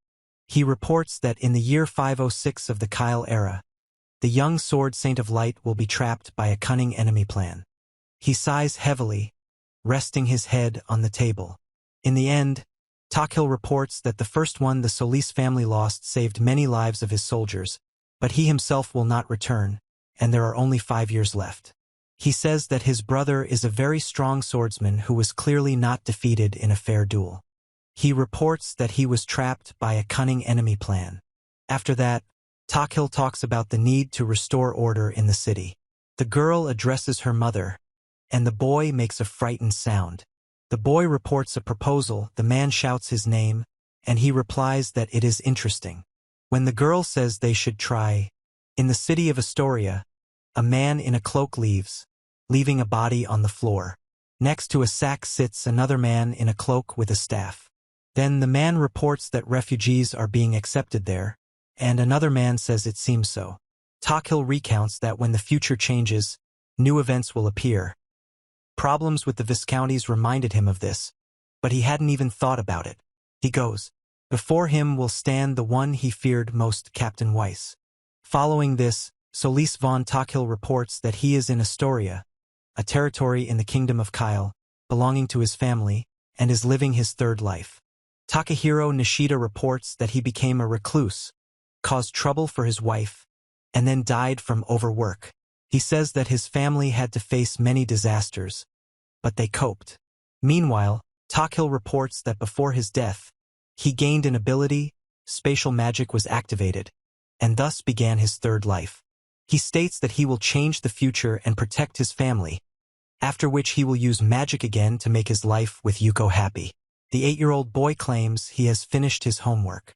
He reports that in the year 506 of the Kyle era, the young sword Saint of Light will be trapped by a cunning enemy plan. He sighs heavily, resting his head on the table. In the end, Takhil reports that the first one the Solis family lost saved many lives of his soldiers, but he himself will not return, and there are only 5 years left. He says that his brother is a very strong swordsman who was clearly not defeated in a fair duel. He reports that he was trapped by a cunning enemy plan. After that, Takhil talks about the need to restore order in the city. The girl addresses her mother, and the boy makes a frightened sound. The boy reports a proposal, the man shouts his name, and he replies that it is interesting. When the girl says they should try, in the city of Astoria, a man in a cloak leaves, leaving a body on the floor. Next to a sack sits another man in a cloak with a staff. Then the man reports that refugees are being accepted there, and another man says it seems so. Takhil recounts that when the future changes, new events will appear. Problems with the Viscounties reminded him of this, but he hadn't even thought about it. He goes, before him will stand the one he feared most, Captain Weiss. Following this, Solis von Takhil reports that he is in Astoria, a territory in the Kingdom of Kyle, belonging to his family, and is living his third life. Takahiro Nishida reports that he became a recluse, caused trouble for his wife, and then died from overwork. He says that his family had to face many disasters, but they coped. Meanwhile, Takhil reports that before his death, he gained an ability, spatial magic was activated, and thus began his third life. He states that he will change the future and protect his family, after which he will use magic again to make his life with Yuko happy. The 8-year-old boy claims he has finished his homework.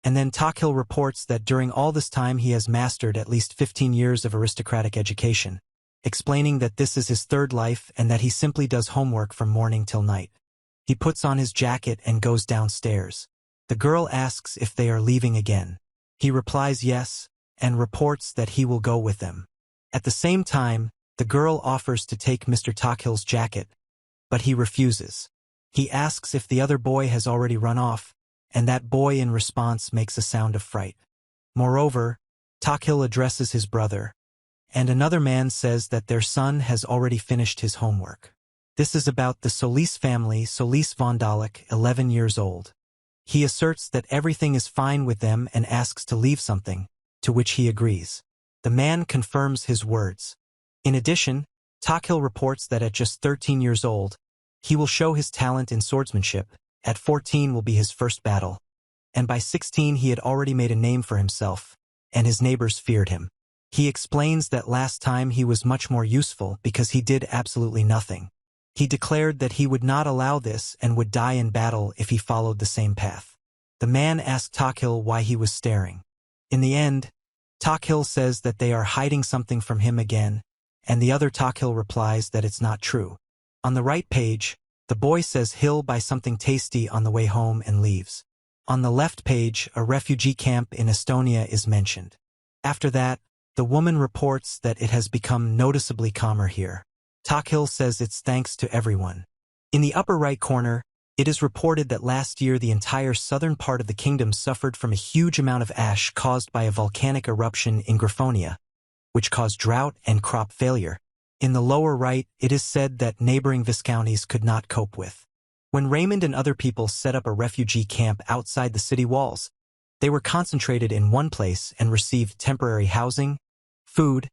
And then Takhil reports that during all this time he has mastered at least 15 years of aristocratic education, explaining that this is his third life and that he simply does homework from morning till night. He puts on his jacket and goes downstairs. The girl asks if they are leaving again. He replies yes, and reports that he will go with them. At the same time, the girl offers to take Mr. Takhil's jacket, but he refuses. He asks if the other boy has already run off, and that boy in response makes a sound of fright. Moreover, Takhil addresses his brother, and another man says that their son has already finished his homework. This is about the Solis family, Solis Vondalik, 11 years old. He asserts that everything is fine with them and asks to leave something, to which he agrees. The man confirms his words. In addition, Takhil reports that at just 13 years old, he will show his talent in swordsmanship. At 14 will be his first battle. And by 16 he had already made a name for himself, and his neighbors feared him. He explains that last time he was much more useful because he did absolutely nothing. He declared that he would not allow this and would die in battle if he followed the same path. The man asked Takhil why he was staring. In the end, Takhil says that they are hiding something from him again, and the other Takhil replies that it's not true. On the right page, the boy says he'll buy something tasty on the way home and leaves. On the left page, a refugee camp in Estonia is mentioned. After that, the woman reports that it has become noticeably calmer here. Takhil says it's thanks to everyone. In the upper right corner, it is reported that last year the entire southern part of the kingdom suffered from a huge amount of ash caused by a volcanic eruption in Griffonia, which caused drought and crop failure. In the lower right, it is said that neighboring viscounties could not cope with. When Raymond and other people set up a refugee camp outside the city walls, they were concentrated in one place and received temporary housing, food,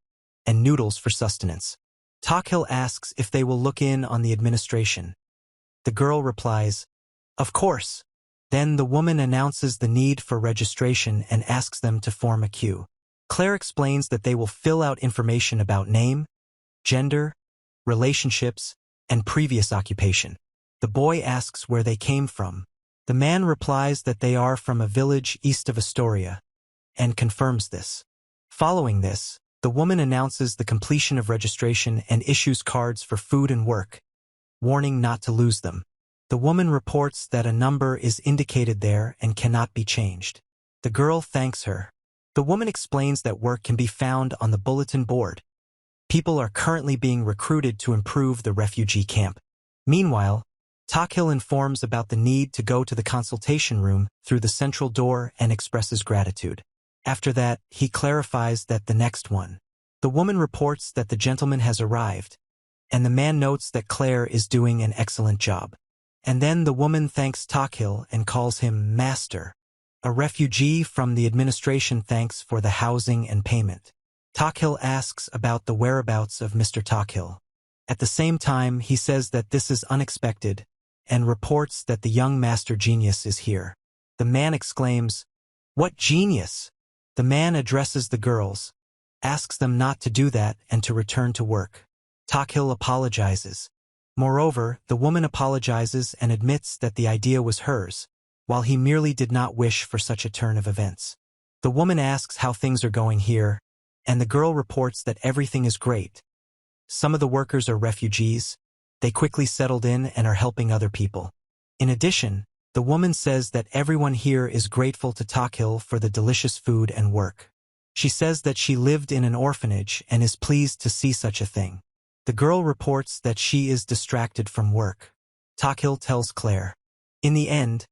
and noodles for sustenance. Takhil asks if they will look in on the administration. The girl replies, "Of course." Then the woman announces the need for registration and asks them to form a queue. Claire explains that they will fill out information about name, gender, relationships, and previous occupation. The boy asks where they came from. The man replies that they are from a village east of Astoria, and confirms this. Following this, the woman announces the completion of registration and issues cards for food and work, warning not to lose them. The woman reports that a number is indicated there and cannot be changed. The girl thanks her. The woman explains that work can be found on the bulletin board. People are currently being recruited to improve the refugee camp. Meanwhile, Takhil informs about the need to go to the consultation room through the central door and expresses gratitude. After that, he clarifies that the next one. The woman reports that the gentleman has arrived, and the man notes that Claire is doing an excellent job. And then the woman thanks Takhil and calls him Master. A refugee from the administration thanks for the housing and payment. Takhil asks about the whereabouts of Mr. Takhil. At the same time, he says that this is unexpected, and reports that the young master genius is here. The man exclaims, "What genius?" The man addresses the girls, asks them not to do that and to return to work. Takhil apologizes. Moreover, the woman apologizes and admits that the idea was hers, while he merely did not wish for such a turn of events. The woman asks how things are going here, and the girl reports that everything is great. Some of the workers are refugees. They quickly settled in and are helping other people. In addition, the woman says that everyone here is grateful to Takhil for the delicious food and work. She says that she lived in an orphanage and is pleased to see such a thing. The girl reports that she is distracted from work. Takhil tells Claire. In the end,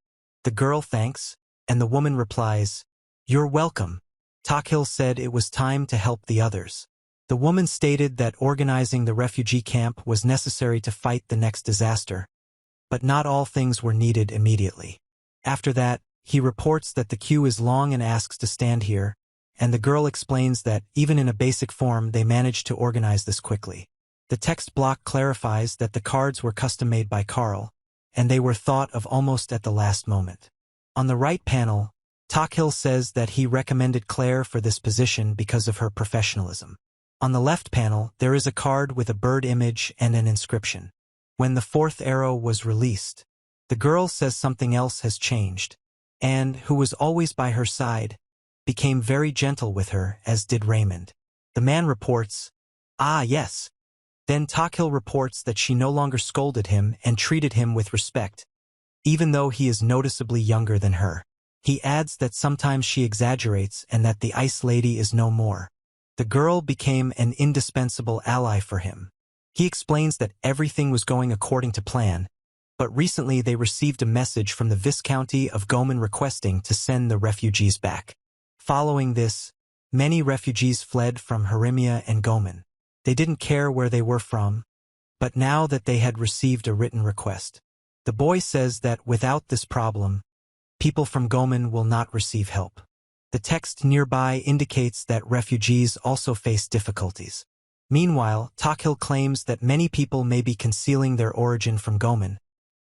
the girl thanks, and the woman replies, "You're welcome." Takhil said it was time to help the others. The woman stated that organizing the refugee camp was necessary to fight the next disaster, but not all things were needed immediately. After that, he reports that the queue is long and asks to stand here, and the girl explains that, even in a basic form, they managed to organize this quickly. The text block clarifies that the cards were custom-made by Carl, and they were thought of almost at the last moment. On the right panel, Takhil says that he recommended Claire for this position because of her professionalism. On the left panel, there is a card with a bird image and an inscription. When the fourth arrow was released, the girl says something else has changed, and, who was always by her side, became very gentle with her, as did Raymond. The man reports, "Ah, yes." Then Takhil reports that she no longer scolded him and treated him with respect, even though he is noticeably younger than her. He adds that sometimes she exaggerates and that the ice lady is no more. The girl became an indispensable ally for him. He explains that everything was going according to plan, but recently they received a message from the Viscounty of Goman requesting to send the refugees back. Following this, Many refugees fled from Harimia and Gomen. They didn't care where they were from, but now that they had received a written request. The boy says that without this problem, people from Gomen will not receive help. The text nearby indicates that refugees also face difficulties. Meanwhile, Takil claims that many people may be concealing their origin from Gomen,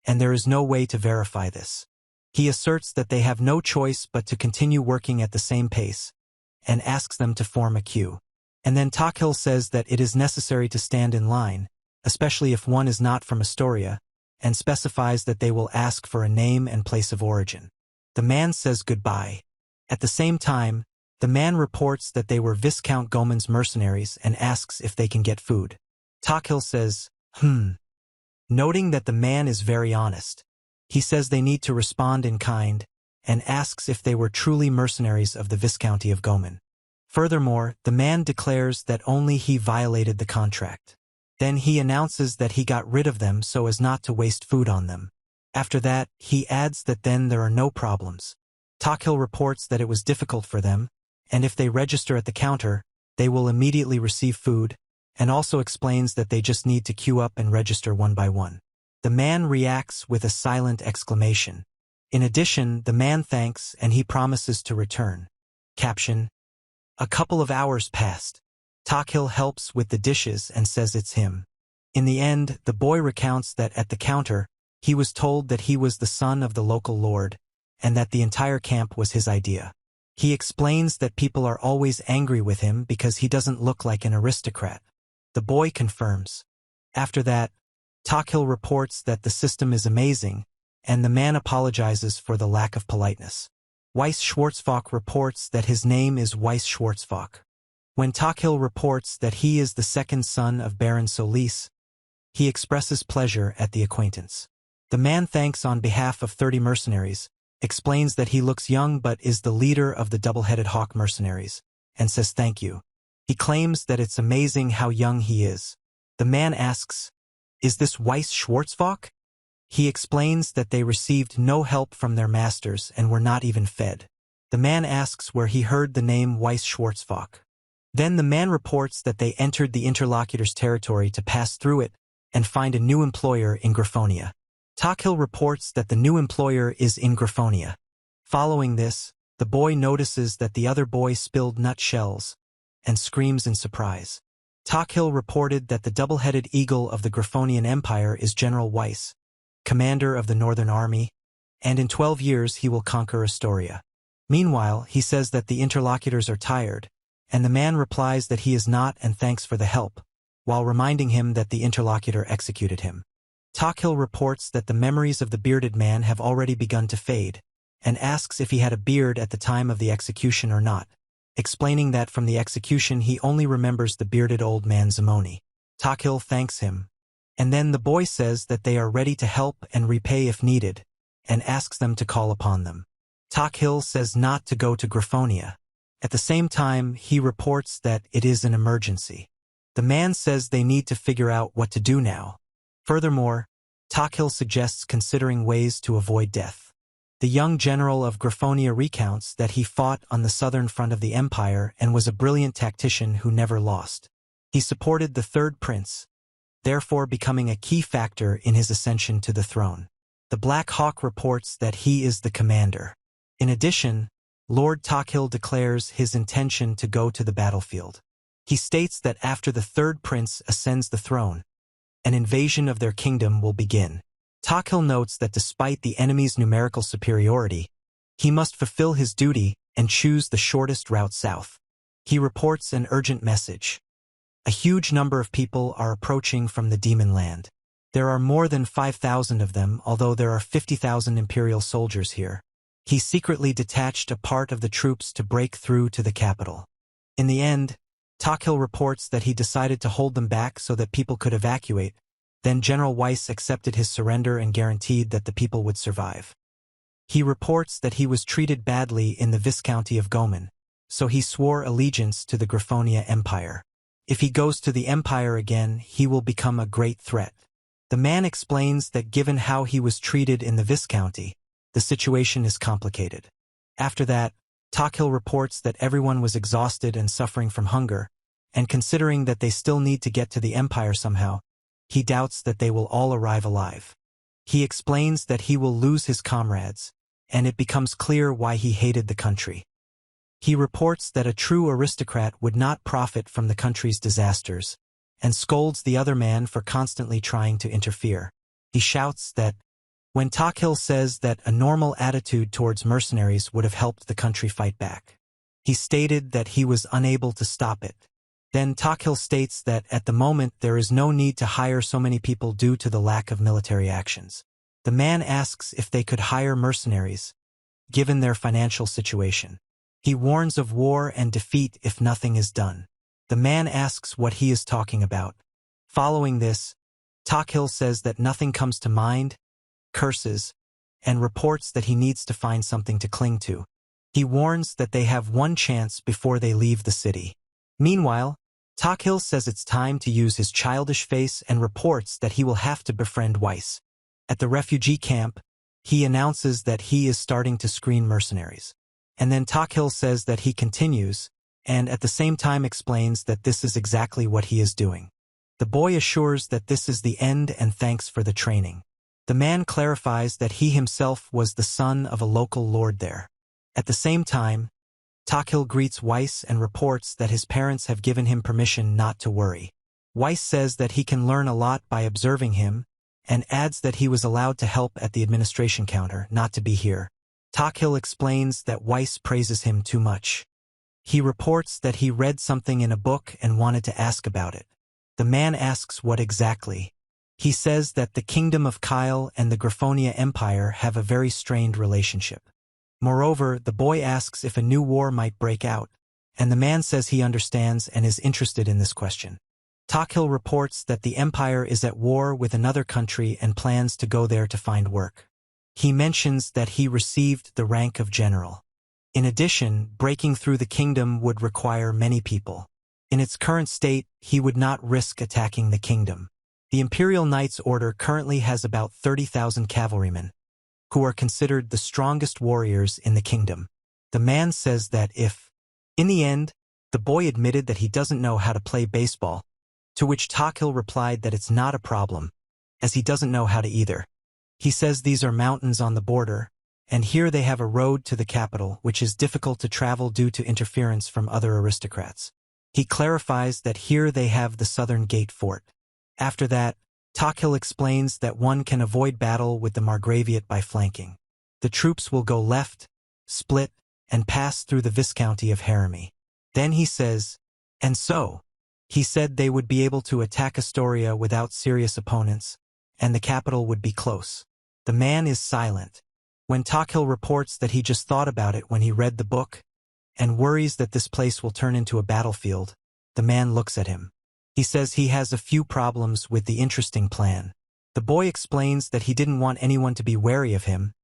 and there is no way to verify this. He asserts that they have no choice but to continue working at the same pace, and asks them to form a queue. And then Takil says that it is necessary to stand in line, especially if one is not from Astoria, and specifies that they will ask for a name and place of origin. The man says goodbye. At the same time, the man reports that they were Viscount Gomen's mercenaries and asks if they can get food. Takil says, noting that the man is very honest. He says they need to respond in kind, and asks if they were truly mercenaries of the Viscounty of Gomen. Furthermore, the man declares that only he violated the contract. Then he announces that he got rid of them so as not to waste food on them. After that, he adds that then there are no problems. Takil reports that it was difficult for them, and if they register at the counter, they will immediately receive food, and also explains that they just need to queue up and register one by one. The man reacts with a silent exclamation. In addition, the man thanks and he promises to return. Caption: a couple of hours passed. Takil helps with the dishes and says it's him. In the end, the boy recounts that at the counter, he was told that he was the son of the local lord, and that the entire camp was his idea. He explains that people are always angry with him because he doesn't look like an aristocrat. The boy confirms. After that, Takil reports that the system is amazing, and the man apologizes for the lack of politeness. Weiss Schwarzfock reports that his name is Weiss Schwarzfock. When Takil reports that he is the second son of Baron Solis, he expresses pleasure at the acquaintance. The man thanks on behalf of 30 mercenaries, explains that he looks young but is the leader of the double-headed hawk mercenaries, and says thank you. He claims that it's amazing how young he is. The man asks, "Is this Weiss Schwarzfock?" He explains that they received no help from their masters and were not even fed. The man asks where he heard the name Weiss Schwarzfock. Then the man reports that they entered the interlocutor's territory to pass through it and find a new employer in Griffonia. Takil reports that the new employer is in Griffonia. Following this, the boy notices that the other boy spilled nut shells and screams in surprise. Takil reported that the double-headed eagle of the Griffonian Empire is General Weiss, commander of the Northern Army, and in 12 years he will conquer Astoria. Meanwhile, he says that the interlocutors are tired, and the man replies that he is not and thanks for the help, while reminding him that the interlocutor executed him. Takil reports that the memories of the bearded man have already begun to fade, and asks if he had a beard at the time of the execution or not, explaining that from the execution he only remembers the bearded old man Zamoni. Takil thanks him, and then the boy says that they are ready to help and repay if needed, and asks them to call upon them. Takil says not to go to Griffonia. At the same time, he reports that it is an emergency. The man says they need to figure out what to do now. Furthermore, Takil suggests considering ways to avoid death. The young general of Griffonia recounts that he fought on the southern front of the empire and was a brilliant tactician who never lost. He supported the third prince, therefore becoming a key factor in his ascension to the throne. The Black Hawk reports that he is the commander. In addition, Lord Takil declares his intention to go to the battlefield. He states that after the third prince ascends the throne, an invasion of their kingdom will begin. Takil notes that despite the enemy's numerical superiority, he must fulfill his duty and choose the shortest route south. He reports an urgent message. A huge number of people are approaching from the demon land. There are more than 5,000 of them, although there are 50,000 imperial soldiers here. He secretly detached a part of the troops to break through to the capital. In the end, Takil reports that he decided to hold them back so that people could evacuate. Then General Weiss accepted his surrender and guaranteed that the people would survive. He reports that he was treated badly in the Viscounty of Gomen, so he swore allegiance to the Griffonia Empire. If he goes to the Empire again, he will become a great threat. The man explains that given how he was treated in the Viscounty, the situation is complicated. After that, Takhil reports that everyone was exhausted and suffering from hunger, and considering that they still need to get to the empire somehow, he doubts that they will all arrive alive. He explains that he will lose his comrades, and it becomes clear why he hated the country. He reports that a true aristocrat would not profit from the country's disasters, and scolds the other man for constantly trying to interfere. He shouts that when Takhil says that a normal attitude towards mercenaries would have helped the country fight back. He stated that he was unable to stop it. Then Takhil states that at the moment there is no need to hire so many people due to the lack of military actions. The man asks if they could hire mercenaries, given their financial situation. He warns of war and defeat if nothing is done. The man asks what he is talking about. Following this, Takhil says that nothing comes to mind, curses, and reports that he needs to find something to cling to. He warns that they have one chance before they leave the city. Meanwhile, Takhil says it's time to use his childish face and reports that he will have to befriend Weiss. At the refugee camp, he announces that he is starting to screen mercenaries. And then Takhil says that he continues, and at the same time explains that this is exactly what he is doing. The boy assures that this is the end and thanks for the training. The man clarifies that he himself was the son of a local lord there. At the same time, Takhil greets Weiss and reports that his parents have given him permission not to worry. Weiss says that he can learn a lot by observing him, and adds that he was allowed to help at the administration counter, not to be here. Takhil explains that Weiss praises him too much. He reports that he read something in a book and wanted to ask about it. The man asks what exactly. He says that the Kingdom of Kyle and the Graphonia Empire have a very strained relationship. Moreover, the boy asks if a new war might break out, and the man says he understands and is interested in this question. Takhil reports that the empire is at war with another country and plans to go there to find work. He mentions that he received the rank of general. In addition, breaking through the kingdom would require many people. In its current state, he would not risk attacking the kingdom. The Imperial Knights Order currently has about 30,000 cavalrymen, who are considered the strongest warriors in the kingdom. The man says that if, in the end, the boy admitted that he doesn't know how to play baseball, to which Takhil replied that it's not a problem, as he doesn't know how to either. He says these are mountains on the border, and here they have a road to the capital, which is difficult to travel due to interference from other aristocrats. He clarifies that here they have the Southern Gate Fort. After that, Takhil explains that one can avoid battle with the Margraviate by flanking. The troops will go left, split, and pass through the Viscounty of Harami. Then he says, and so, he said they would be able to attack Astoria without serious opponents, and the capital would be close. The man is silent. When Takhil reports that he just thought about it when he read the book, and worries that this place will turn into a battlefield, the man looks at him. He says he has a few problems with the interesting plan. The boy explains that he didn't want anyone to be wary of him,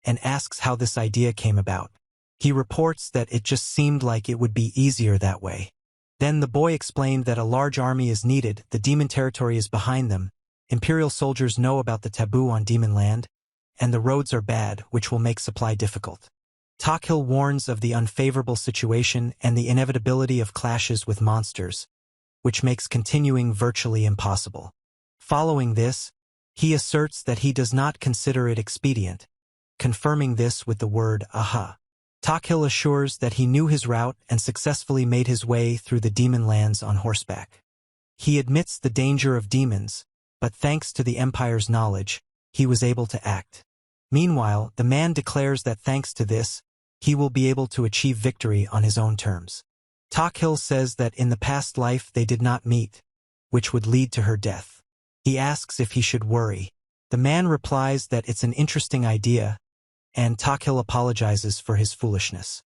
and asks how this idea came about. He reports that it just seemed like it would be easier that way. Then the boy explained that a large army is needed, the demon territory is behind them, Imperial soldiers know about the taboo on demon land, and the roads are bad, which will make supply difficult. Takhil warns of the unfavorable situation and the inevitability of clashes with monsters, which makes continuing virtually impossible. Following this, he asserts that he does not consider it expedient, confirming this with the word aha. Takhil assures that he knew his route and successfully made his way through the demon lands on horseback. He admits the danger of demons, but thanks to the Empire's knowledge, he was able to act. Meanwhile, the man declares that thanks to this, he will be able to achieve victory on his own terms. Takhil says that in the past life they did not meet, which would lead to her death. He asks if he should worry. The man replies that it's an interesting idea, and Takhil apologizes for his foolishness.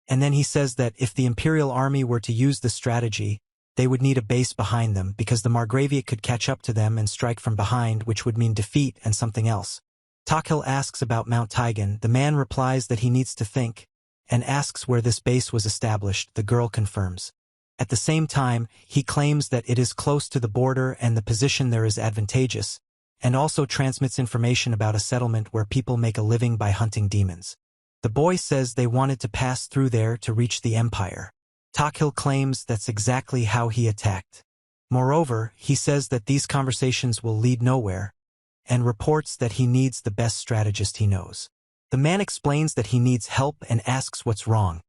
And then he says that if the Imperial Army were to use the strategy, they would need a base behind them because the Margraviate could catch up to them and strike from behind, which would mean defeat and something else. Takhil asks about Mount Tigan. The man replies that he needs to think, and asks where this base was established. The girl confirms. At the same time, he claims that it is close to the border and the position there is advantageous, and also transmits information about a settlement where people make a living by hunting demons. The boy says they wanted to pass through there to reach the empire. Takhil claims that's exactly how he attacked. Moreover, he says that these conversations will lead nowhere, and reports that he needs the best strategist he knows. The man explains that he needs help and asks what's wrong,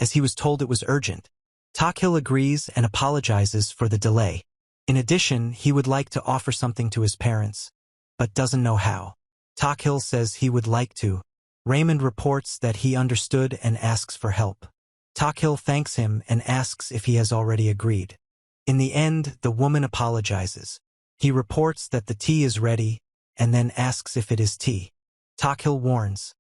as he was told it was urgent. Takhil agrees and apologizes for the delay. In addition, he would like to offer something to his parents, but doesn't know how. Takhil says he would like to. Raymond reports that he understood and asks for help. Takhil thanks him and asks if he has already agreed. In the end, the woman apologizes. He reports that the tea is ready, and then asks if it is tea. Takhil warns.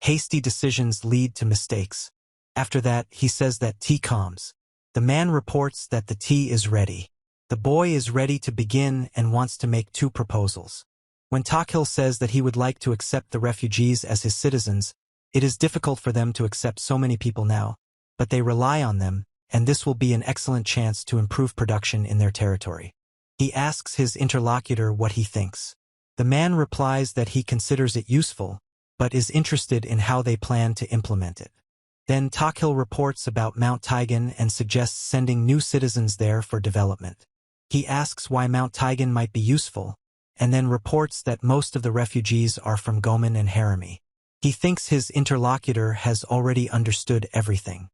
Hasty decisions lead to mistakes. After that, he says that tea calms. The man reports that the tea is ready. The boy is ready to begin and wants to make 2 proposals. When Takhil says that he would like to accept the refugees as his citizens, it is difficult for them to accept so many people now, but they rely on them, and this will be an excellent chance to improve production in their territory. He asks his interlocutor what he thinks. The man replies that he considers it useful, but is interested in how they plan to implement it. Then Takhil reports about Mount Taigan and suggests sending new citizens there for development. He asks why Mount Taigan might be useful, and then reports that most of the refugees are from Goman and Harami. He thinks his interlocutor has already understood everything.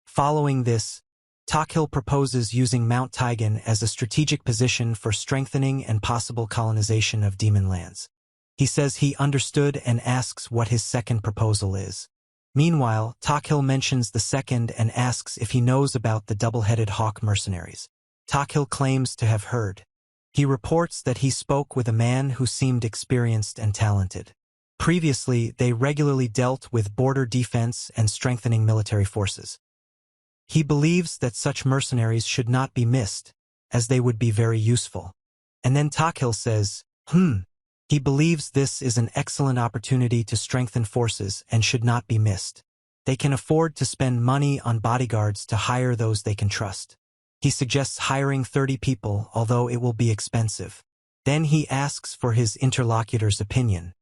Following this, Takhil proposes using Mount Taigan as a strategic position for strengthening and possible colonization of demon lands. He says he understood and asks what his second proposal is. Meanwhile, Takhil mentions the second and asks if he knows about the double-headed hawk mercenaries. Takhil claims to have heard. He reports that he spoke with a man who seemed experienced and talented. Previously, they regularly dealt with border defense and strengthening military forces. He believes that such mercenaries should not be missed, as they would be very useful. And then Takhil says, He believes this is an excellent opportunity to strengthen forces and should not be missed. They can afford to spend money on bodyguards to hire those they can trust. He suggests hiring 30 people, although it will be expensive. Then he asks for his interlocutor's opinion.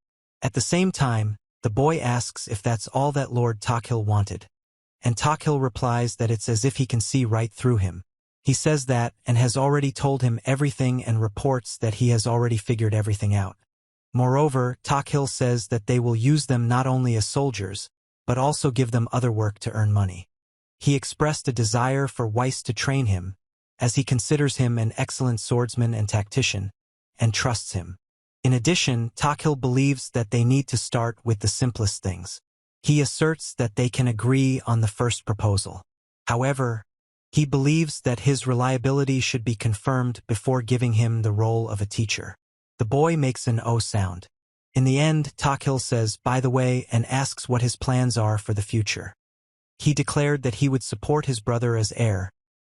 At the same time, the boy asks if that's all that Lord Takhil wanted. And Takhil replies that it's as if he can see right through him. He says that and has already told him everything and reports that he has already figured everything out. Moreover, Takhil says that they will use them not only as soldiers, but also give them other work to earn money. He expressed a desire for Weiss to train him, as he considers him an excellent swordsman and tactician, and trusts him. In addition, Takhil believes that they need to start with the simplest things. He asserts that they can agree on the first proposal. However, he believes that his reliability should be confirmed before giving him the role of a teacher. The boy makes an O sound. In the end, Takhil says, by the way, and asks what his plans are for the future. He declared that he would support his brother as heir,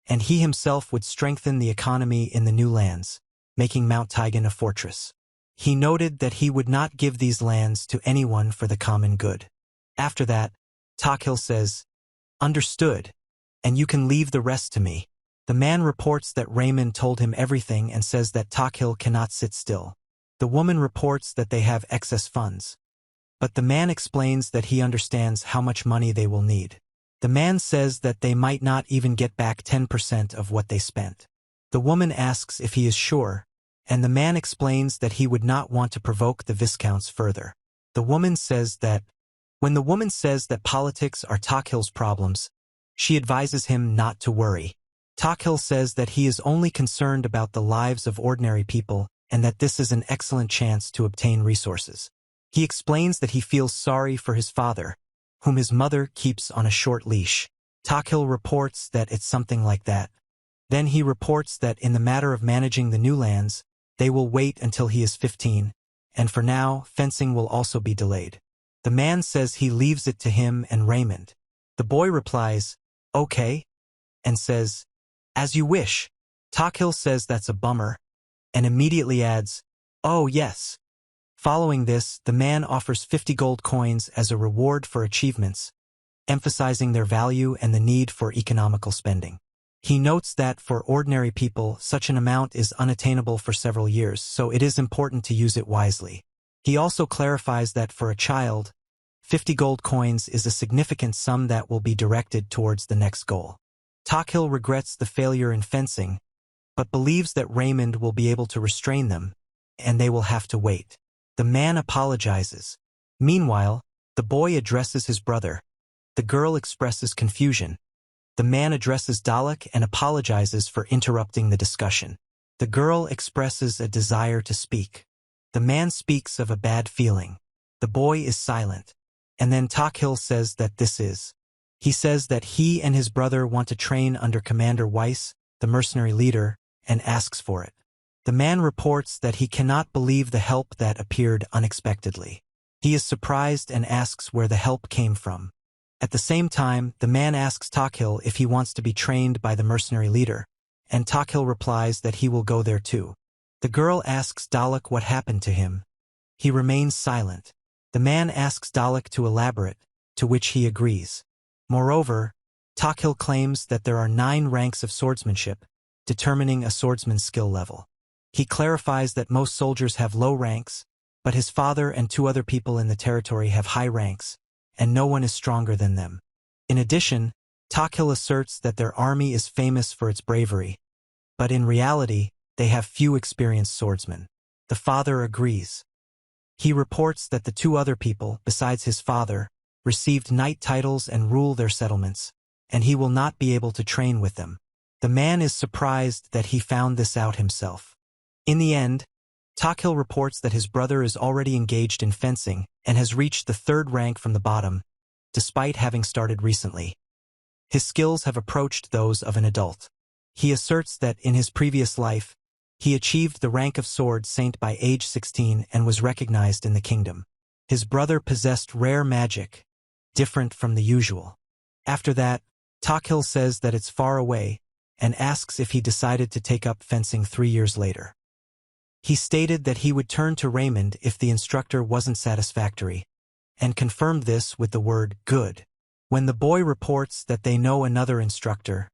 and he himself would strengthen the economy in the new lands, making Mount Taigan a fortress. He noted that he would not give these lands to anyone for the common good. After that, Takhil says, understood, and you can leave the rest to me. The man reports that Raymond told him everything and says that Takhil cannot sit still. The woman reports that they have excess funds. But the man explains that he understands how much money they will need. The man says that they might not even get back 10% of what they spent. The woman asks if he is sure, and the man explains that he would not want to provoke the viscounts further. The woman says that, when the woman says that politics are Takhil's problems, she advises him not to worry. Takhil says that he is only concerned about the lives of ordinary people and that this is an excellent chance to obtain resources. He explains that he feels sorry for his father, whom his mother keeps on a short leash. Takhil reports that it's something like that. Then he reports that in the matter of managing the new lands, they will wait until he is 15, and for now, fencing will also be delayed. The man says he leaves it to him and Raymond. The boy replies, okay, and says, as you wish. Takhil says that's a bummer, and immediately adds, oh yes. Following this, the man offers 50 gold coins as a reward for achievements, emphasizing their value and the need for economical spending. He notes that for ordinary people, such an amount is unattainable for several years, so it is important to use it wisely. He also clarifies that for a child, 50 gold coins is a significant sum that will be directed towards the next goal. Takil regrets the failure in fencing, but believes that Raymond will be able to restrain them, and they will have to wait. The man apologizes. Meanwhile, the boy addresses his brother. The girl expresses confusion. The man addresses Dalek and apologizes for interrupting the discussion. The girl expresses a desire to speak. The man speaks of a bad feeling. The boy is silent. And then Takil says that he says that he and his brother want to train under Commander Weiss, the mercenary leader, and asks for it. The man reports that he cannot believe the help that appeared unexpectedly. He is surprised and asks where the help came from. At the same time, the man asks Takil if he wants to be trained by the mercenary leader, and Takil replies that he will go there too. The girl asks Dalek what happened to him. He remains silent. The man asks Dalek to elaborate, to which he agrees. Moreover, Takil claims that there are 9 ranks of swordsmanship, determining a swordsman's skill level. He clarifies that most soldiers have low ranks, but his father and 2 other people in the territory have high ranks, and no one is stronger than them. In addition, Takil asserts that their army is famous for its bravery, but in reality, they have few experienced swordsmen. The father agrees. He reports that the 2 other people, besides his father, received knight titles and rule their settlements, and he will not be able to train with them. The man is surprised that he found this out himself. In the end, Takil reports that his brother is already engaged in fencing and has reached the 3rd rank from the bottom, despite having started recently. His skills have approached those of an adult. He asserts that in his previous life, he achieved the rank of Sword Saint by age 16 and was recognized in the kingdom. His brother possessed rare magic, different from the usual. After that, Takil says that it's far away and asks if he decided to take up fencing 3 years later. He stated that he would turn to Raymond if the instructor wasn't satisfactory, and confirmed this with the word good. When the boy reports that they know another instructor,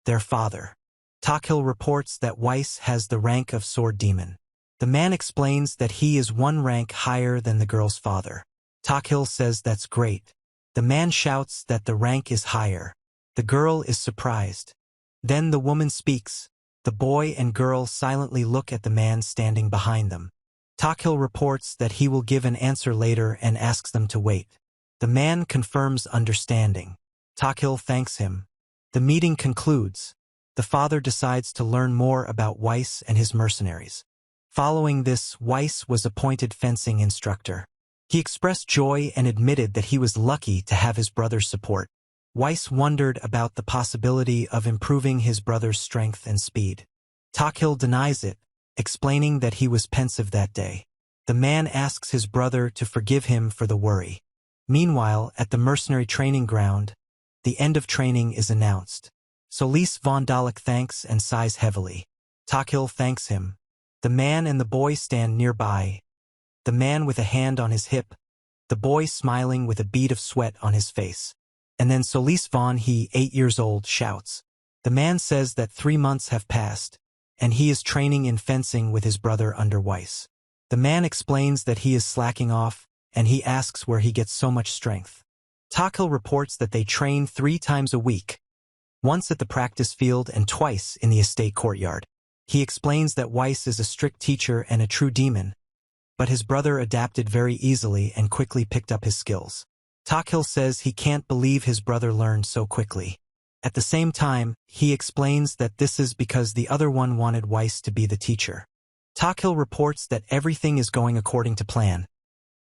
their father, Takil reports that Weiss has the rank of Sword Demon. The man explains that he is 1 rank higher than the girl's father. Takil says that's great. The man shouts that the rank is higher. The girl is surprised. Then the woman speaks. The boy and girl silently look at the man standing behind them. Takil reports that he will give an answer later and asks them to wait. The man confirms understanding. Takil thanks him. The meeting concludes. The father decides to learn more about Weiss and his mercenaries. Following this, Weiss was appointed fencing instructor. He expressed joy and admitted that he was lucky to have his brother's support. Weiss wondered about the possibility of improving his brother's strength and speed. Takil denies it, explaining that he was pensive that day. The man asks his brother to forgive him for the worry. Meanwhile, at the mercenary training ground, the end of training is announced. Solis von Dalek thanks and sighs heavily. Takil thanks him. The man and the boy stand nearby. The man with a hand on his hip, the boy smiling with a bead of sweat on his face. And then Solis von he, 8 years old, shouts. The man says that 3 months have passed, and he is training in fencing with his brother under Weiss. The man explains that he is slacking off, and he asks where he gets so much strength. Takil reports that they train 3 times a week, once at the practice field and twice in the estate courtyard. He explains that Weiss is a strict teacher and a true demon, but his brother adapted very easily and quickly picked up his skills. Takil says he can't believe his brother learned so quickly. At the same time, he explains that this is because the other one wanted Weiss to be the teacher. Takil reports that everything is going according to plan,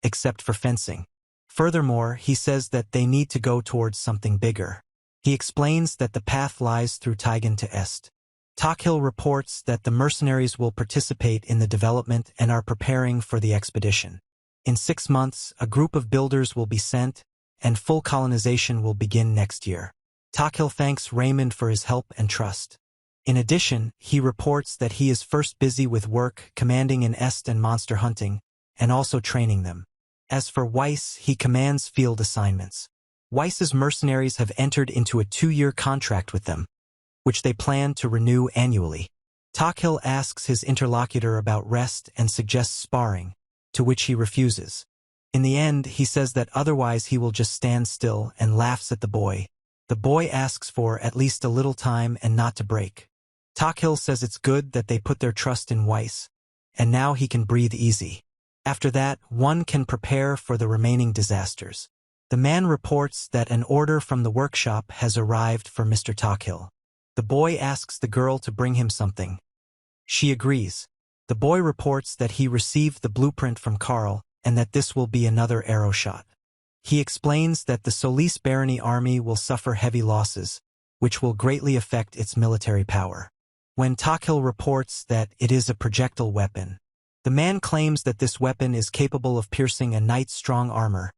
except for fencing. Furthermore, he says that they need to go towards something bigger. He explains that the path lies through Taigan to Est. Takil reports that the mercenaries will participate in the development and are preparing for the expedition. In 6 months, a group of builders will be sent, and full colonization will begin next year. Takil thanks Raymond for his help and trust. In addition, he reports that he is first busy with work commanding in Est and monster hunting, and also training them. As for Weiss, he commands field assignments. Weiss's mercenaries have entered into a 2-year contract with them, which they plan to renew annually. Takil asks his interlocutor about rest and suggests sparring, to which he refuses. In the end, he says that otherwise he will just stand still and laughs at the boy. The boy asks for at least a little time and not to break. Takil says it's good that they put their trust in Weiss, and now he can breathe easy. After that, one can prepare for the remaining disasters. The man reports that an order from the workshop has arrived for Mr. Takil. The boy asks the girl to bring him something. She agrees. The boy reports that he received the blueprint from Carl and that this will be another arrow shot. He explains that the Solis barony army will suffer heavy losses, which will greatly affect its military power. When Takil reports that it is a projectile weapon, the man claims that this weapon is capable of piercing a knight's strong armor,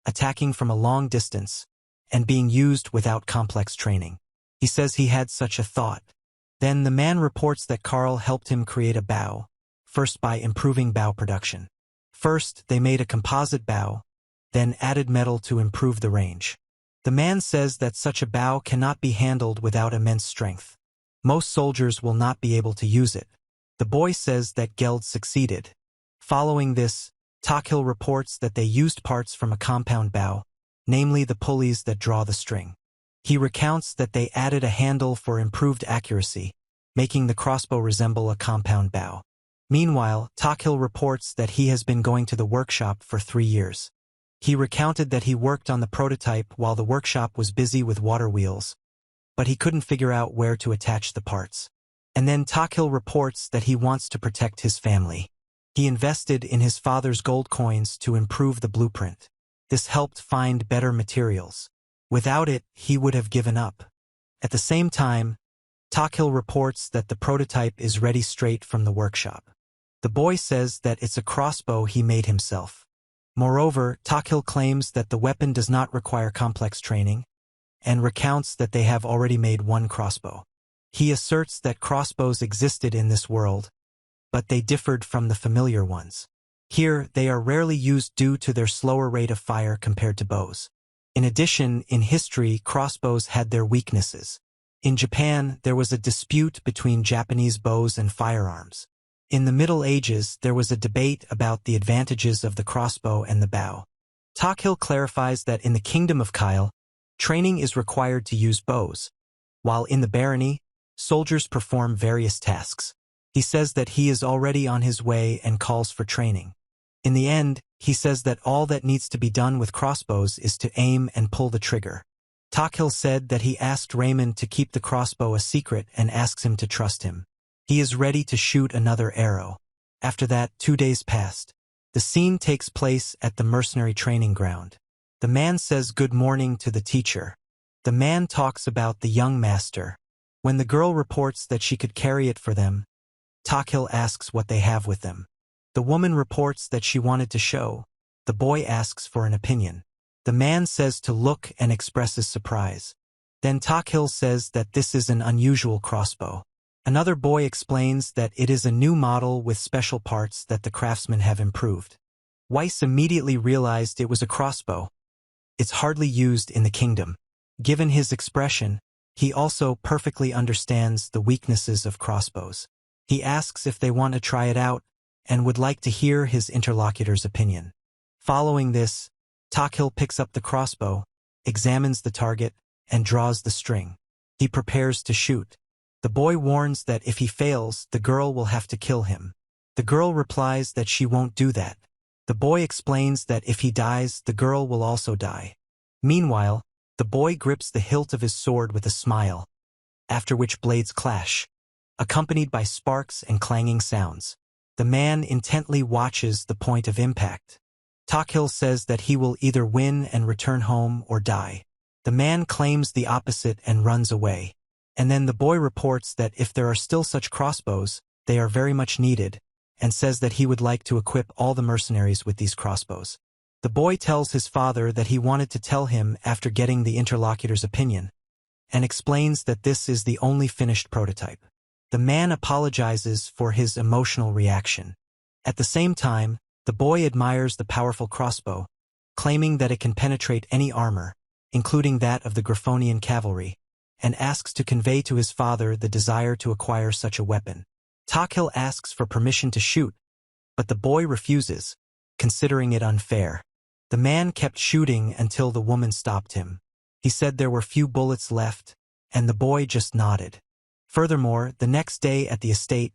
attacking from a long distance, and being used without complex training. He says he had such a thought. Then the man reports that Carl helped him create a bow, first by improving bow production. First, they made a composite bow, then added metal to improve the range. The man says that such a bow cannot be handled without immense strength. Most soldiers will not be able to use it. The boy says that Geld succeeded. Following this, Takil reports that they used parts from a compound bow, namely the pulleys that draw the string. He recounts that they added a handle for improved accuracy, making the crossbow resemble a compound bow. Meanwhile, Takil reports that he has been going to the workshop for 3 years. He recounted that he worked on the prototype while the workshop was busy with water wheels, but he couldn't figure out where to attach the parts. And then Takil reports that he wants to protect his family. He invested in his father's gold coins to improve the blueprint. This helped find better materials. Without it, he would have given up. At the same time, Takil reports that the prototype is ready straight from the workshop. The boy says that it's a crossbow he made himself. Moreover, Takil claims that the weapon does not require complex training, and recounts that they have already made one crossbow. He asserts that crossbows existed in this world, but they differed from the familiar ones. Here, they are rarely used due to their slower rate of fire compared to bows. In addition, in history, crossbows had their weaknesses. In Japan, there was a dispute between Japanese bows and firearms. In the Middle Ages, there was a debate about the advantages of the crossbow and the bow. Takil clarifies that in the Kingdom of Kyle, training is required to use bows, while in the barony, soldiers perform various tasks. He says that he is already on his way and calls for training. In the end, he says that all that needs to be done with crossbows is to aim and pull the trigger. Takil said that he asked Raymond to keep the crossbow a secret and asks him to trust him. He is ready to shoot another arrow. After that, 2 days passed. The scene takes place at the mercenary training ground. The man says good morning to the teacher. The man talks about the young master. When the girl reports that she could carry it for them, Takil asks what they have with them. The woman reports that she wanted to show. The boy asks for an opinion. The man says to look and expresses surprise. Then Takil says that this is an unusual crossbow. Another boy explains that it is a new model with special parts that the craftsmen have improved. Weiss immediately realized it was a crossbow. It's hardly used in the kingdom. Given his expression, he also perfectly understands the weaknesses of crossbows. He asks if they want to try it out and would like to hear his interlocutor's opinion. Following this, Takil picks up the crossbow, examines the target, and draws the string. He prepares to shoot. The boy warns that if he fails, the girl will have to kill him. The girl replies that she won't do that. The boy explains that if he dies, the girl will also die. Meanwhile, the boy grips the hilt of his sword with a smile, after which blades clash, accompanied by sparks and clanging sounds. The man intently watches the point of impact. Takil says that he will either win and return home or die. The man claims the opposite and runs away. And then the boy reports that if there are still such crossbows, they are very much needed, and says that he would like to equip all the mercenaries with these crossbows. The boy tells his father that he wanted to tell him after getting the interlocutor's opinion, and explains that this is the only finished prototype. The man apologizes for his emotional reaction. At the same time, the boy admires the powerful crossbow, claiming that it can penetrate any armor, including that of the Griffonian cavalry, and asks to convey to his father the desire to acquire such a weapon. Takil asks for permission to shoot, but the boy refuses, considering it unfair. The man kept shooting until the woman stopped him. He said there were few bullets left, and the boy just nodded. Furthermore, the next day at the estate,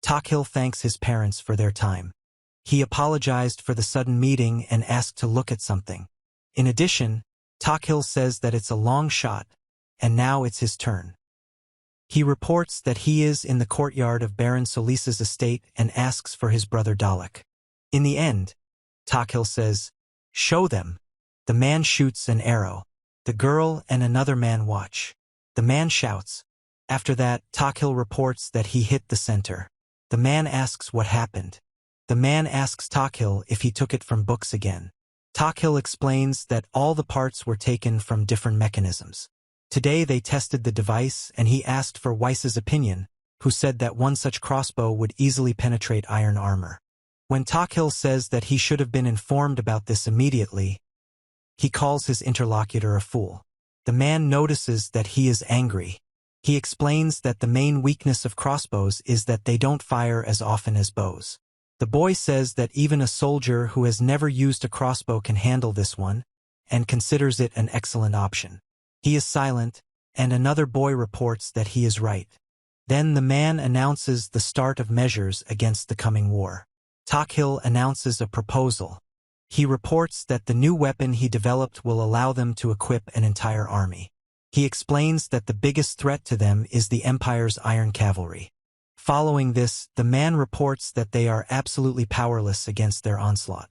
Takhil thanks his parents for their time. He apologized for the sudden meeting and asked to look at something. In addition, Takhil says that it's a long shot, and now it's his turn. He reports that he is in the courtyard of Baron Solis's estate and asks for his brother Dalek. In the end, Takhil says, "Show them." The man shoots an arrow. The girl and another man watch. The man shouts. After that, Takhil reports that he hit the center. The man asks what happened. The man asks Takhil if he took it from books again. Takhil explains that all the parts were taken from different mechanisms. Today they tested the device and he asked for Weiss's opinion, who said that one such crossbow would easily penetrate iron armor. When Takhil says that he should have been informed about this immediately, he calls his interlocutor a fool. The man notices that he is angry. He explains that the main weakness of crossbows is that they don't fire as often as bows. The boy says that even a soldier who has never used a crossbow can handle this one, and considers it an excellent option. He is silent, and another boy reports that he is right. Then the man announces the start of measures against the coming war. Takhil announces a proposal. He reports that the new weapon he developed will allow them to equip an entire army. He explains that the biggest threat to them is the Empire's iron cavalry. Following this, the man reports that they are absolutely powerless against their onslaught.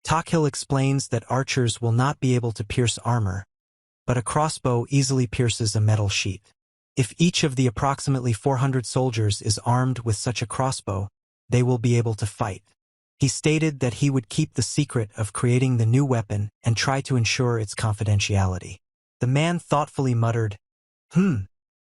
Takhil explains that archers will not be able to pierce armor, but a crossbow easily pierces a metal sheet. If each of the approximately 400 soldiers is armed with such a crossbow, they will be able to fight. He stated that he would keep the secret of creating the new weapon and try to ensure its confidentiality. The man thoughtfully muttered,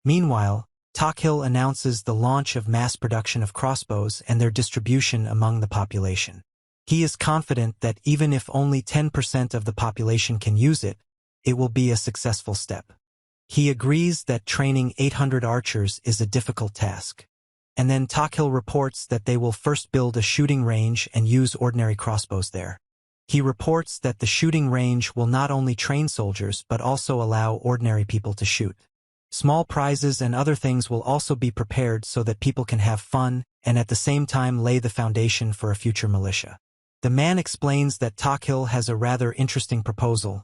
Meanwhile, Takhil announces the launch of mass production of crossbows and their distribution among the population. He is confident that even if only 10% of the population can use it, it will be a successful step. He agrees that training 800 archers is a difficult task. And then Takhil reports that they will first build a shooting range and use ordinary crossbows there. He reports that the shooting range will not only train soldiers but also allow ordinary people to shoot. Small prizes and other things will also be prepared so that people can have fun and at the same time lay the foundation for a future militia. The man explains that Takhil has a rather interesting proposal.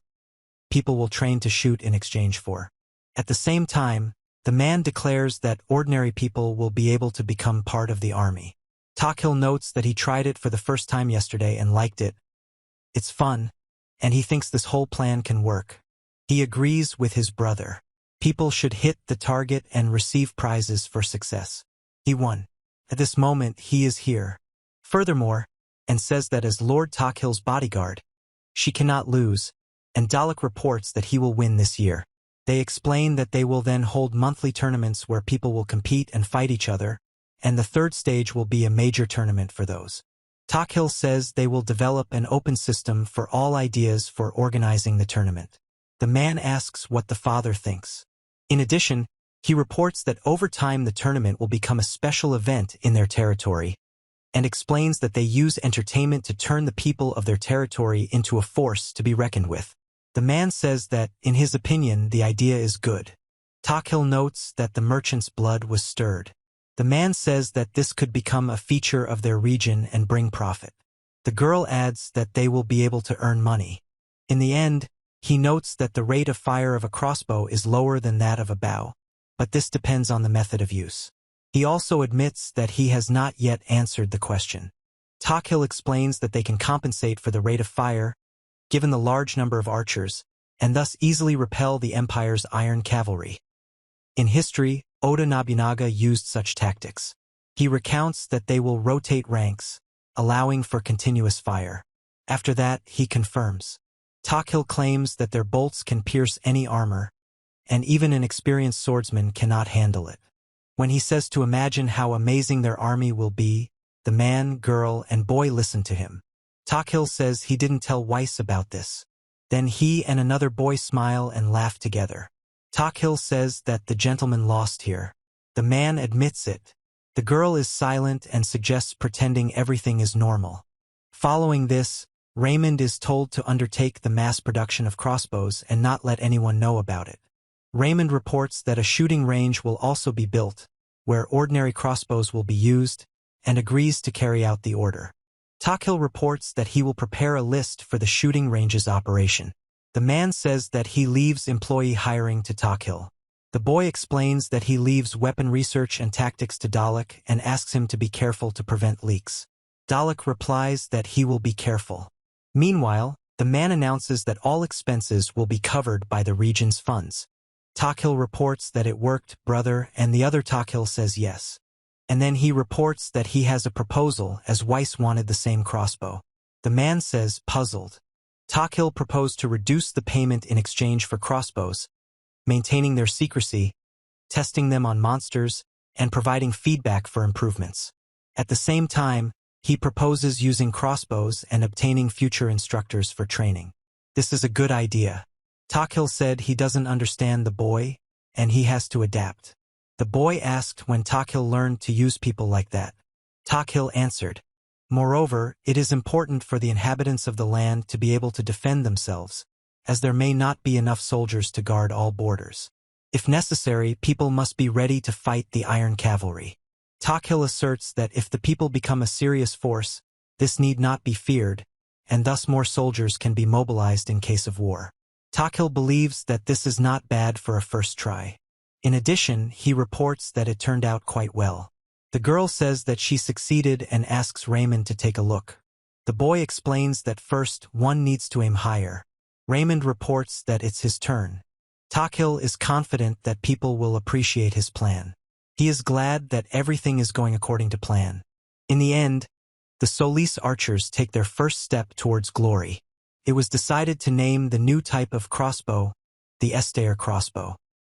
People will train to shoot in exchange for. At the same time, the man declares that ordinary people will be able to become part of the army. Takhil notes that he tried it for the first time yesterday and liked it. It's fun, and he thinks this whole plan can work. He agrees with his brother. People should hit the target and receive prizes for success. He won. At this moment, he is here. Furthermore, and says that as Lord Takhil's bodyguard, she cannot lose, and Dalek reports that he will win this year. They explain that they will then hold monthly tournaments where people will compete and fight each other, and the third stage will be a major tournament for those. Takhil says they will develop an open system for all ideas for organizing the tournament. The man asks what the father thinks. In addition, he reports that over time the tournament will become a special event in their territory, and explains that they use entertainment to turn the people of their territory into a force to be reckoned with. The man says that, in his opinion, the idea is good. Takhil notes that the merchant's blood was stirred. The man says that this could become a feature of their region and bring profit. The girl adds that they will be able to earn money. In the end, he notes that the rate of fire of a crossbow is lower than that of a bow, but this depends on the method of use. He also admits that he has not yet answered the question. Takhil explains that they can compensate for the rate of fire, given the large number of archers, and thus easily repel the Empire's iron cavalry. In history, Oda Nobunaga used such tactics. He recounts that they will rotate ranks, allowing for continuous fire. After that, he confirms. Takhil claims that their bolts can pierce any armor, and even an experienced swordsman cannot handle it. When he says to imagine how amazing their army will be, the man, girl, and boy listen to him. Takhil says he didn't tell Weiss about this. Then he and another boy smile and laugh together. Takhil says that the gentleman lost here. The man admits it. The girl is silent and suggests pretending everything is normal. Following this, Raymond is told to undertake the mass production of crossbows and not let anyone know about it. Raymond reports that a shooting range will also be built, where ordinary crossbows will be used, and agrees to carry out the order. Takil reports that he will prepare a list for the shooting range's operation. The man says that he leaves employee hiring to Takil. The boy explains that he leaves weapon research and tactics to Dalek and asks him to be careful to prevent leaks. Dalek replies that he will be careful. Meanwhile, the man announces that all expenses will be covered by the region's funds. Takil reports that it worked, brother, and the other Takil says yes. And then he reports that he has a proposal as Weiss wanted the same crossbow. The man says, puzzled. Takil proposed to reduce the payment in exchange for crossbows, maintaining their secrecy, testing them on monsters, and providing feedback for improvements. At the same time, he proposes using crossbows and obtaining future instructors for training. This is a good idea. Takil said he doesn't understand the boy, and he has to adapt. The boy asked when Takil learned to use people like that. Takil answered, moreover, it is important for the inhabitants of the land to be able to defend themselves, as there may not be enough soldiers to guard all borders. If necessary, people must be ready to fight the Iron Cavalry. Takil asserts that if the people become a serious force, this need not be feared, and thus more soldiers can be mobilized in case of war. Takil believes that this is not bad for a first try. In addition, he reports that it turned out quite well. The girl says that she succeeded and asks Raymond to take a look. The boy explains that first one needs to aim higher. Raymond reports that it's his turn. Takil is confident that people will appreciate his plan. He is glad that everything is going according to plan. In the end, the Solis archers take their first step towards glory. It was decided to name the new type of crossbow the Estair crossbow.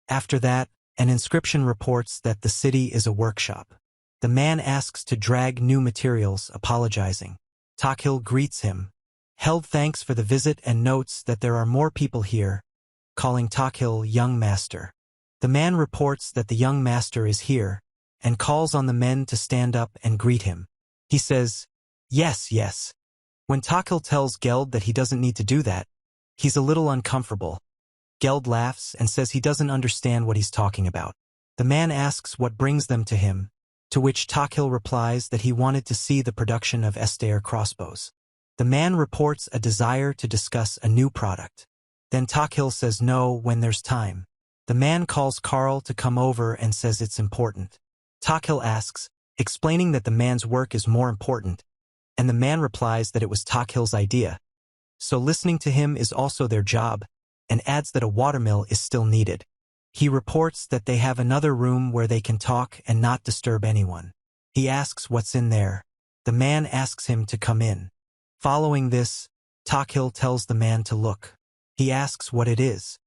After that, an inscription reports that the city is a workshop. The man asks to drag new materials, apologizing. Takil greets him, held thanks for the visit and notes that there are more people here, calling Takil young master. The man reports that the young master is here, and calls on the men to stand up and greet him. He says, yes, yes. When Takil tells Geld that he doesn't need to do that, he's a little uncomfortable. Geld laughs and says he doesn't understand what he's talking about. The man asks what brings them to him, to which Takil replies that he wanted to see the production of Estair crossbows. The man reports a desire to discuss a new product. Then Takil says no when there's time. The man calls Carl to come over and says it's important. Takil asks, explaining that the man's work is more important, and the man replies that it was Takil's idea. So listening to him is also their job, and adds that a watermill is still needed. He reports that they have another room where they can talk and not disturb anyone. He asks what's in there. The man asks him to come in. Following this, Takil tells the man to look. He asks what it is.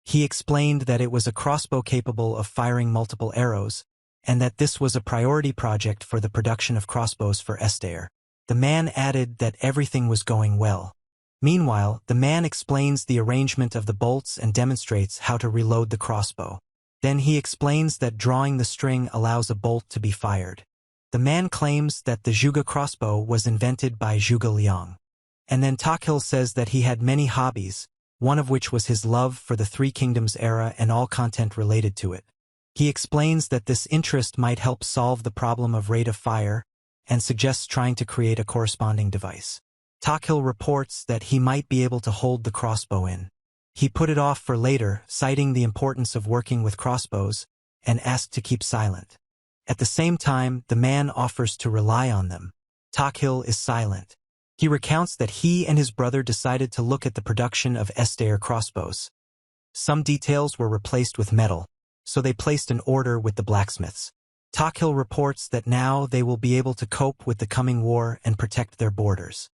He explained that it was a crossbow capable of firing multiple arrows, and that this was a priority project for the production of crossbows for Estair. The man added that everything was going well. Meanwhile, the man explains the arrangement of the bolts and demonstrates how to reload the crossbow. Then he explains that drawing the string allows a bolt to be fired. The man claims that the Zhuge crossbow was invented by Zhuge Liang. And then Takil says that he had many hobbies, one of which was his love for the Three Kingdoms era and all content related to it. He explains that this interest might help solve the problem of rate of fire, and suggests trying to create a corresponding device. Takil reports that he might be able to hold the crossbow in. He put it off for later, citing the importance of working with crossbows, and asked to keep silent. At the same time, the man offers to rely on them. Takil is silent. He recounts that he and his brother decided to look at the production of Estair crossbows. Some details were replaced with metal, so they placed an order with the blacksmiths. Takil reports that now they will be able to cope with the coming war and protect their borders.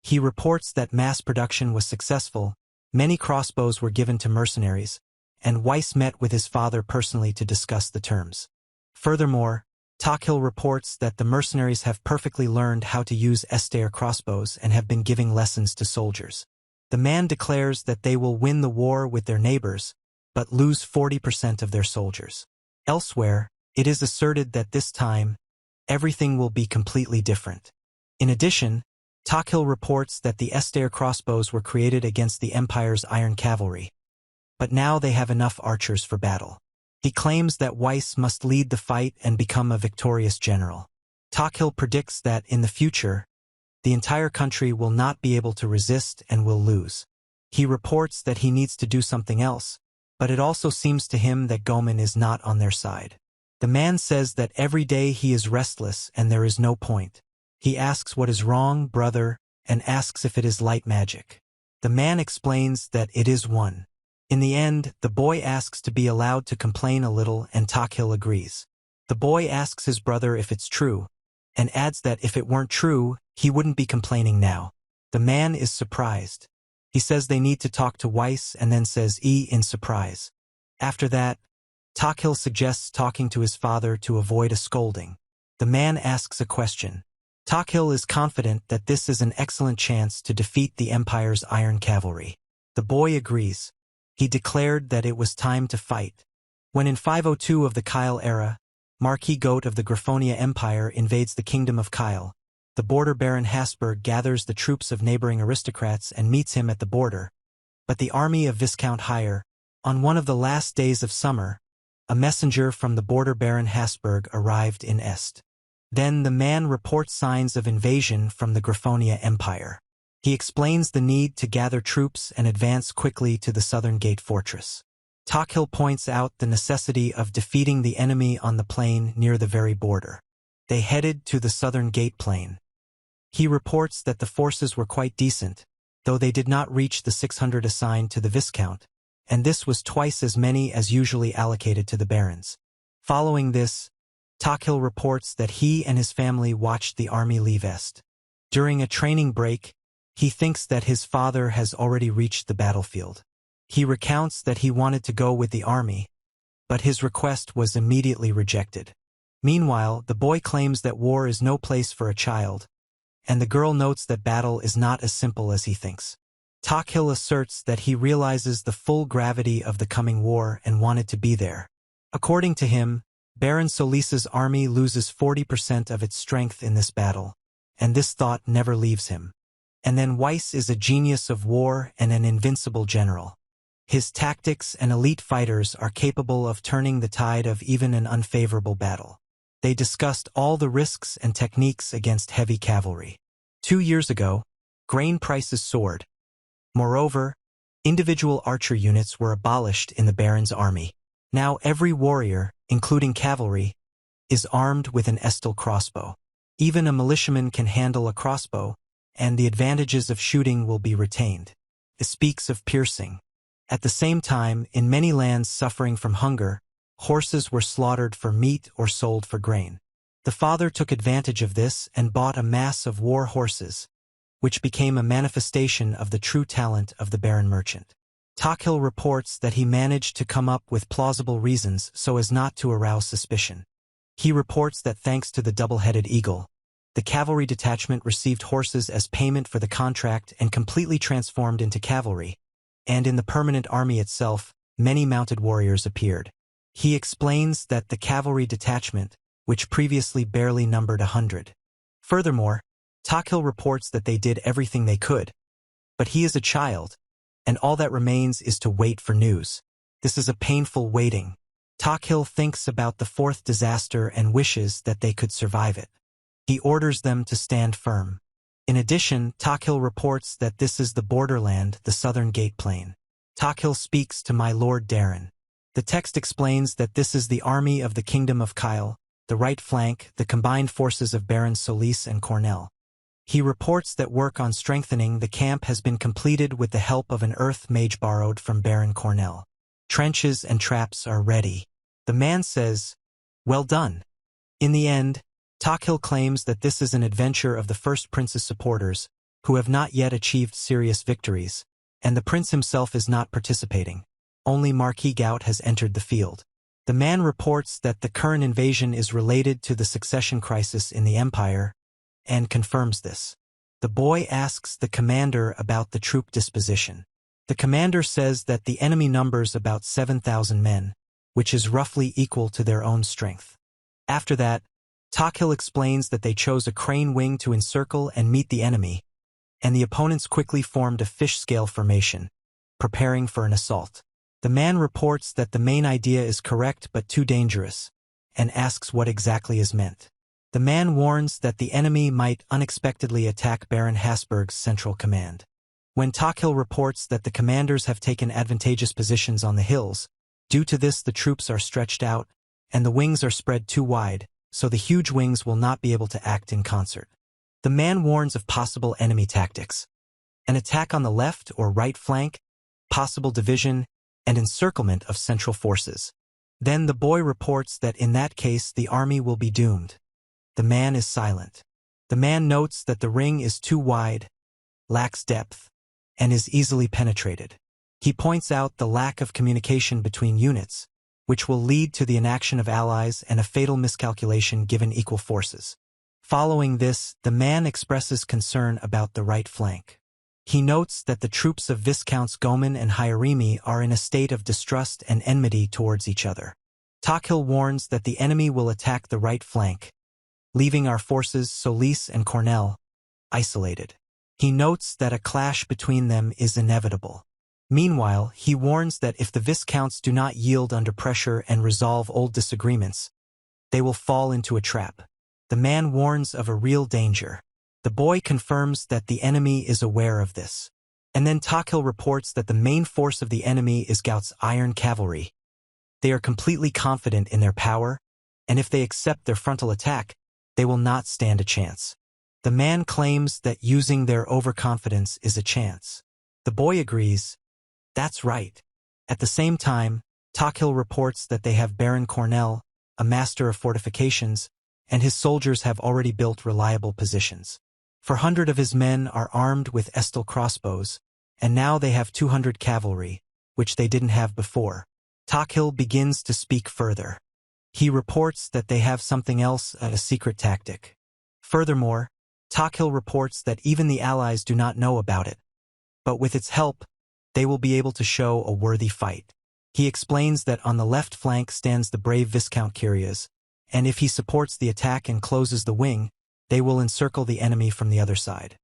He reports that mass production was successful, many crossbows were given to mercenaries, and Weiss met with his father personally to discuss the terms. Furthermore, Takil reports that the mercenaries have perfectly learned how to use Estair crossbows and have been giving lessons to soldiers. The man declares that they will win the war with their neighbors, but lose 40% of their soldiers. Elsewhere, it is asserted that this time, everything will be completely different. In addition, Takil reports that the Estair crossbows were created against the Empire's iron cavalry, but now they have enough archers for battle. He claims that Weiss must lead the fight and become a victorious general. Takil predicts that, in the future, the entire country will not be able to resist and will lose. He reports that he needs to do something else, but it also seems to him that Gomen is not on their side. The man says that every day he is restless and there is no point. He asks what is wrong, brother, and asks if it is light magic. The man explains that it is one. In the end, the boy asks to be allowed to complain a little and Takil agrees. The boy asks his brother if it's true, and adds that if it weren't true, he wouldn't be complaining now. The man is surprised. He says they need to talk to Weiss and then says in surprise. After that, Takil suggests talking to his father to avoid a scolding. The man asks a question. Takil is confident that this is an excellent chance to defeat the Empire's iron cavalry. The boy agrees. He declared that it was time to fight. When in 502 of the Kyle era, Marquis Goat of the Griffonia Empire invades the kingdom of Kyle, the border baron Hasberg gathers the troops of neighboring aristocrats and meets him at the border. But the army of Viscount Hire, on one of the last days of summer, a messenger from the border baron Hasberg arrived in Est. Then the man reports signs of invasion from the Griffonia Empire. He explains the need to gather troops and advance quickly to the southern gate fortress. Takil points out the necessity of defeating the enemy on the plain near the very border. They headed to the southern gate plain. He reports that the forces were quite decent, though they did not reach the 600 assigned to the Viscount, and this was twice as many as usually allocated to the barons. Following this, Takil reports that he and his family watched the army leave Est. During a training break, he thinks that his father has already reached the battlefield. He recounts that he wanted to go with the army, but his request was immediately rejected. Meanwhile, the boy claims that war is no place for a child, and the girl notes that battle is not as simple as he thinks. Takil asserts that he realizes the full gravity of the coming war and wanted to be there. According to him, Baron Solis's army loses 40% of its strength in this battle, and this thought never leaves him. And then Weiss is a genius of war and an invincible general. His tactics and elite fighters are capable of turning the tide of even an unfavorable battle. They discussed all the risks and techniques against heavy cavalry. 2 years ago, grain prices soared. Moreover, individual archer units were abolished in the Baron's army. Now every warrior, including cavalry, is armed with an Estel crossbow. Even a militiaman can handle a crossbow, and the advantages of shooting will be retained. It speaks of piercing. At the same time, in many lands suffering from hunger, horses were slaughtered for meat or sold for grain. The father took advantage of this and bought a mass of war horses, which became a manifestation of the true talent of the Baron merchant. Takil reports that he managed to come up with plausible reasons so as not to arouse suspicion. He reports that thanks to the double-headed eagle, the cavalry detachment received horses as payment for the contract and completely transformed into cavalry, and in the permanent army itself, many mounted warriors appeared. He explains that the cavalry detachment, which previously barely numbered 100. Furthermore, Takil reports that they did everything they could, but he is a child, and all that remains is to wait for news. This is a painful waiting. Takil thinks about the fourth disaster and wishes that they could survive it. He orders them to stand firm. In addition, Takil reports that this is the borderland, the southern gate plain. Takil speaks to my lord Darren. The text explains that this is the army of the kingdom of Kyle, the right flank, the combined forces of Barons Solis and Cornell. He reports that work on strengthening the camp has been completed with the help of an earth mage borrowed from Baron Cornell. Trenches and traps are ready. The man says, "Well done." In the end, Takil claims that this is an adventure of the first prince's supporters, who have not yet achieved serious victories, and the prince himself is not participating. Only Marquis Gout has entered the field. The man reports that the current invasion is related to the succession crisis in the empire, and confirms this. The boy asks the commander about the troop disposition. The commander says that the enemy numbers about 7,000 men, which is roughly equal to their own strength. After that, Takil explains that they chose a crane wing to encircle and meet the enemy, and the opponents quickly formed a fish scale formation, preparing for an assault. The man reports that the main idea is correct but too dangerous, and asks what exactly is meant. The man warns that the enemy might unexpectedly attack Baron Hasberg's central command. When Takil reports that the commanders have taken advantageous positions on the hills, due to this the troops are stretched out, and the wings are spread too wide, so the huge wings will not be able to act in concert. The man warns of possible enemy tactics: an attack on the left or right flank, possible division, and encirclement of central forces. Then the boy reports that in that case the army will be doomed. The man is silent. The man notes that the ring is too wide, lacks depth, and is easily penetrated. He points out the lack of communication between units, which will lead to the inaction of allies and a fatal miscalculation given equal forces. Following this, the man expresses concern about the right flank. He notes that the troops of Viscounts Gomen and Hyarimi are in a state of distrust and enmity towards each other. Takil warns that the enemy will attack the right flank, leaving our forces, Solis and Cornell, isolated. He notes that a clash between them is inevitable. Meanwhile, he warns that if the Viscounts do not yield under pressure and resolve old disagreements, they will fall into a trap. The man warns of a real danger. The boy confirms that the enemy is aware of this. And then Takil reports that the main force of the enemy is Gaut's iron cavalry. They are completely confident in their power, and if they accept their frontal attack, they will not stand a chance. The man claims that using their overconfidence is a chance. The boy agrees. That's right. At the same time, Takil reports that they have Baron Cornell, a master of fortifications, and his soldiers have already built reliable positions. 400 of his men are armed with Estel crossbows, and now they have 200 cavalry, which they didn't have before. Takil begins to speak further. He reports that they have something else, a secret tactic. Furthermore, Takil reports that even the allies do not know about it, but with its help, they will be able to show a worthy fight. He explains that on the left flank stands the brave Viscount Kyrias, and if he supports the attack and closes the wing, they will encircle the enemy from the other side.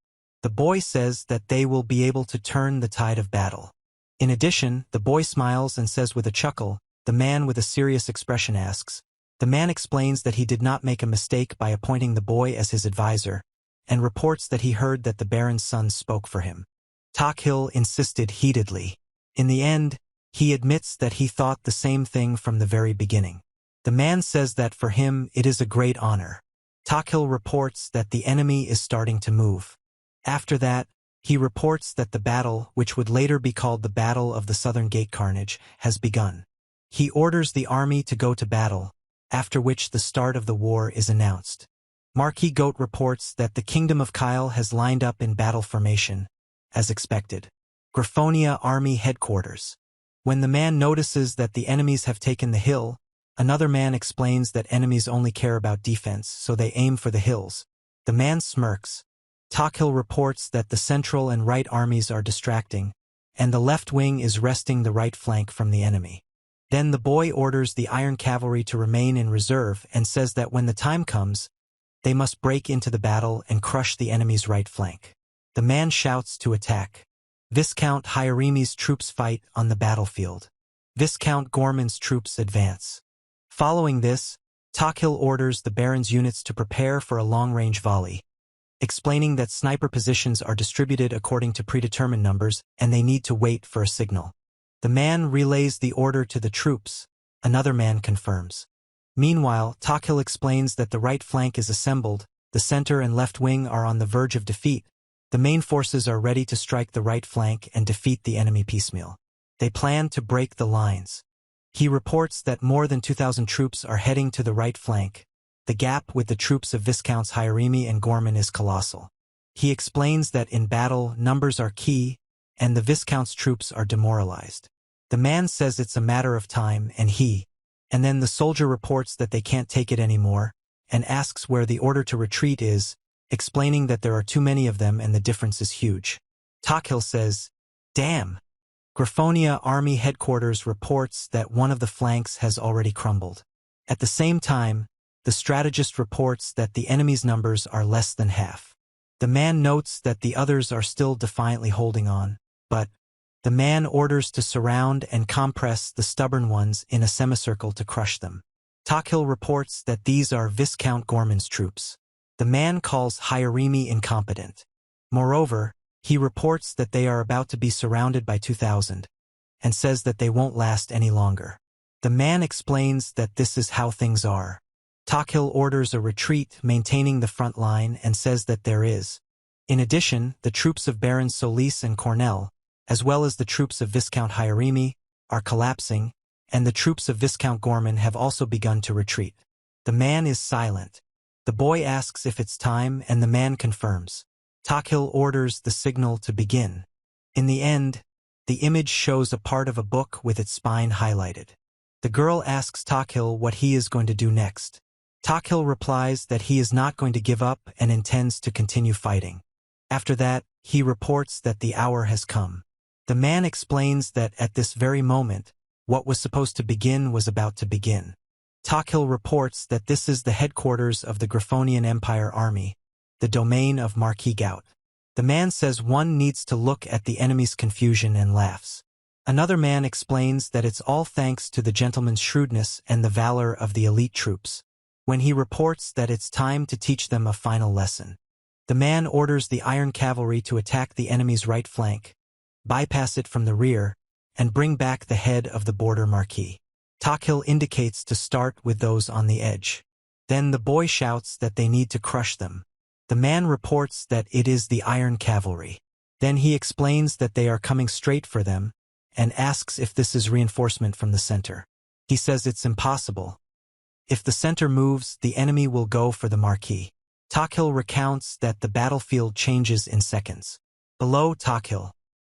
The boy says that they will be able to turn the tide of battle. In addition, the boy smiles and says with a chuckle. The man with a serious expression asks. The man explains that he did not make a mistake by appointing the boy as his advisor, and reports that he heard that the Baron's son spoke for him. Takil insisted heatedly. In the end, he admits that he thought the same thing from the very beginning. The man says that for him it is a great honor. Takil reports that the enemy is starting to move. After that, he reports that the battle, which would later be called the Battle of the Southern Gate Carnage, has begun. He orders the army to go to battle, after which the start of the war is announced. Marquis Goat reports that the Kingdom of Kyle has lined up in battle formation, as expected. Griffonia Army Headquarters. When the man notices that the enemies have taken the hill, another man explains that enemies only care about defense, so they aim for the hills. The man smirks. Takil reports that the central and right armies are distracting, and the left wing is wresting the right flank from the enemy. Then the boy orders the Iron Cavalry to remain in reserve and says that when the time comes, they must break into the battle and crush the enemy's right flank. The man shouts to attack. Viscount Hyarimi's troops fight on the battlefield. Viscount Gorman's troops advance. Following this, Takil orders the Baron's units to prepare for a long-range volley, explaining that sniper positions are distributed according to predetermined numbers and they need to wait for a signal. The man relays the order to the troops. Another man confirms. Meanwhile, Takil explains that the right flank is assembled, the center and left wing are on the verge of defeat. The main forces are ready to strike the right flank and defeat the enemy piecemeal. They plan to break the lines. He reports that more than 2,000 troops are heading to the right flank. The gap with the troops of Viscounts Hyarimi and Gorman is colossal. He explains that in battle, numbers are key, and the Viscount's troops are demoralized. The man says it's a matter of time, and then the soldier reports that they can't take it anymore, and asks where the order to retreat is, explaining that there are too many of them and the difference is huge. Takil says, "Damn." Griffonia Army Headquarters reports that one of the flanks has already crumbled. At the same time, the strategist reports that the enemy's numbers are less than half. The man notes that the others are still defiantly holding on, but the man orders to surround and compress the stubborn ones in a semicircle to crush them. Takil reports that these are Viscount Gorman's troops. The man calls Hierimi incompetent. Moreover, he reports that they are about to be surrounded by 2,000, and says that they won't last any longer. The man explains that this is how things are. Takil orders a retreat, maintaining the front line, and says that there is. In addition, the troops of Barons Solis and Cornell, as well as the troops of Viscount Hierimi, are collapsing, and the troops of Viscount Gorman have also begun to retreat. The man is silent. The boy asks if it's time, and the man confirms. Takil orders the signal to begin. In the end, the image shows a part of a book with its spine highlighted. The girl asks Takil what he is going to do next. Takil replies that he is not going to give up and intends to continue fighting. After that, he reports that the hour has come. The man explains that at this very moment, what was supposed to begin was about to begin. Takil reports that this is the headquarters of the Griffonian Empire Army, the domain of Marquis Gout. The man says one needs to look at the enemy's confusion and laughs. Another man explains that it's all thanks to the gentleman's shrewdness and the valor of the elite troops. When he reports that it's time to teach them a final lesson. The man orders the Iron Cavalry to attack the enemy's right flank, bypass it from the rear, and bring back the head of the border marquis. Takil indicates to start with those on the edge. Then the boy shouts that they need to crush them. The man reports that it is the Iron Cavalry. Then he explains that they are coming straight for them, and asks if this is reinforcement from the center. He says it's impossible. If the center moves, the enemy will go for the marquis. Takil recounts that the battlefield changes in seconds. Below Takil.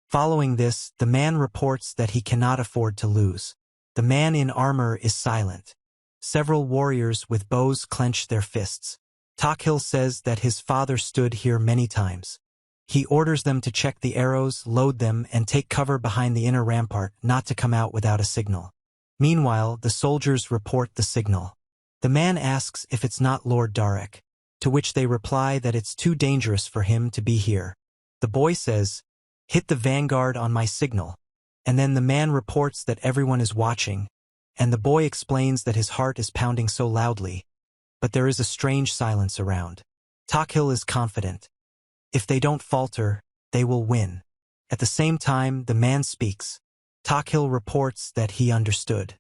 Following this, the man reports that he cannot afford to lose. The man in armor is silent. Several warriors with bows clench their fists. Takil says that his father stood here many times. He orders them to check the arrows, load them, and take cover behind the inner rampart, not to come out without a signal. Meanwhile, the soldiers report the signal. The man asks if it's not Lord Darek, to which they reply that it's too dangerous for him to be here. The boy says, "Hit the vanguard on my signal," and then the man reports that everyone is watching, and the boy explains that his heart is pounding so loudly, but there is a strange silence around. Takil is confident. If they don't falter, they will win. At the same time, the man speaks. Takil reports that he understood.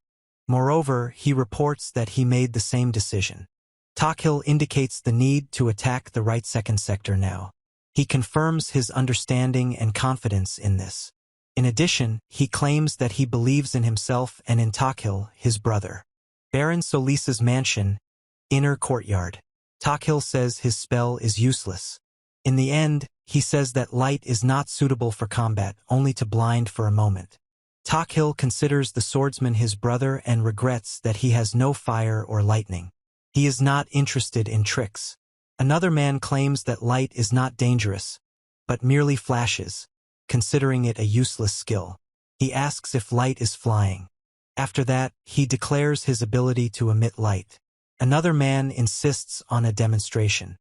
Moreover, he reports that he made the same decision. Takil indicates the need to attack the right second sector now. He confirms his understanding and confidence in this. In addition, he claims that he believes in himself and in Takil, his brother. Baron Solis's mansion, inner courtyard. Takil says his spell is useless. In the end, he says that light is not suitable for combat, only to blind for a moment. Takil considers the swordsman his brother and regrets that he has no fire or lightning. He is not interested in tricks. Another man claims that light is not dangerous, but merely flashes, considering it a useless skill. He asks if light is flying. After that, he declares his ability to emit light. Another man insists on a demonstration.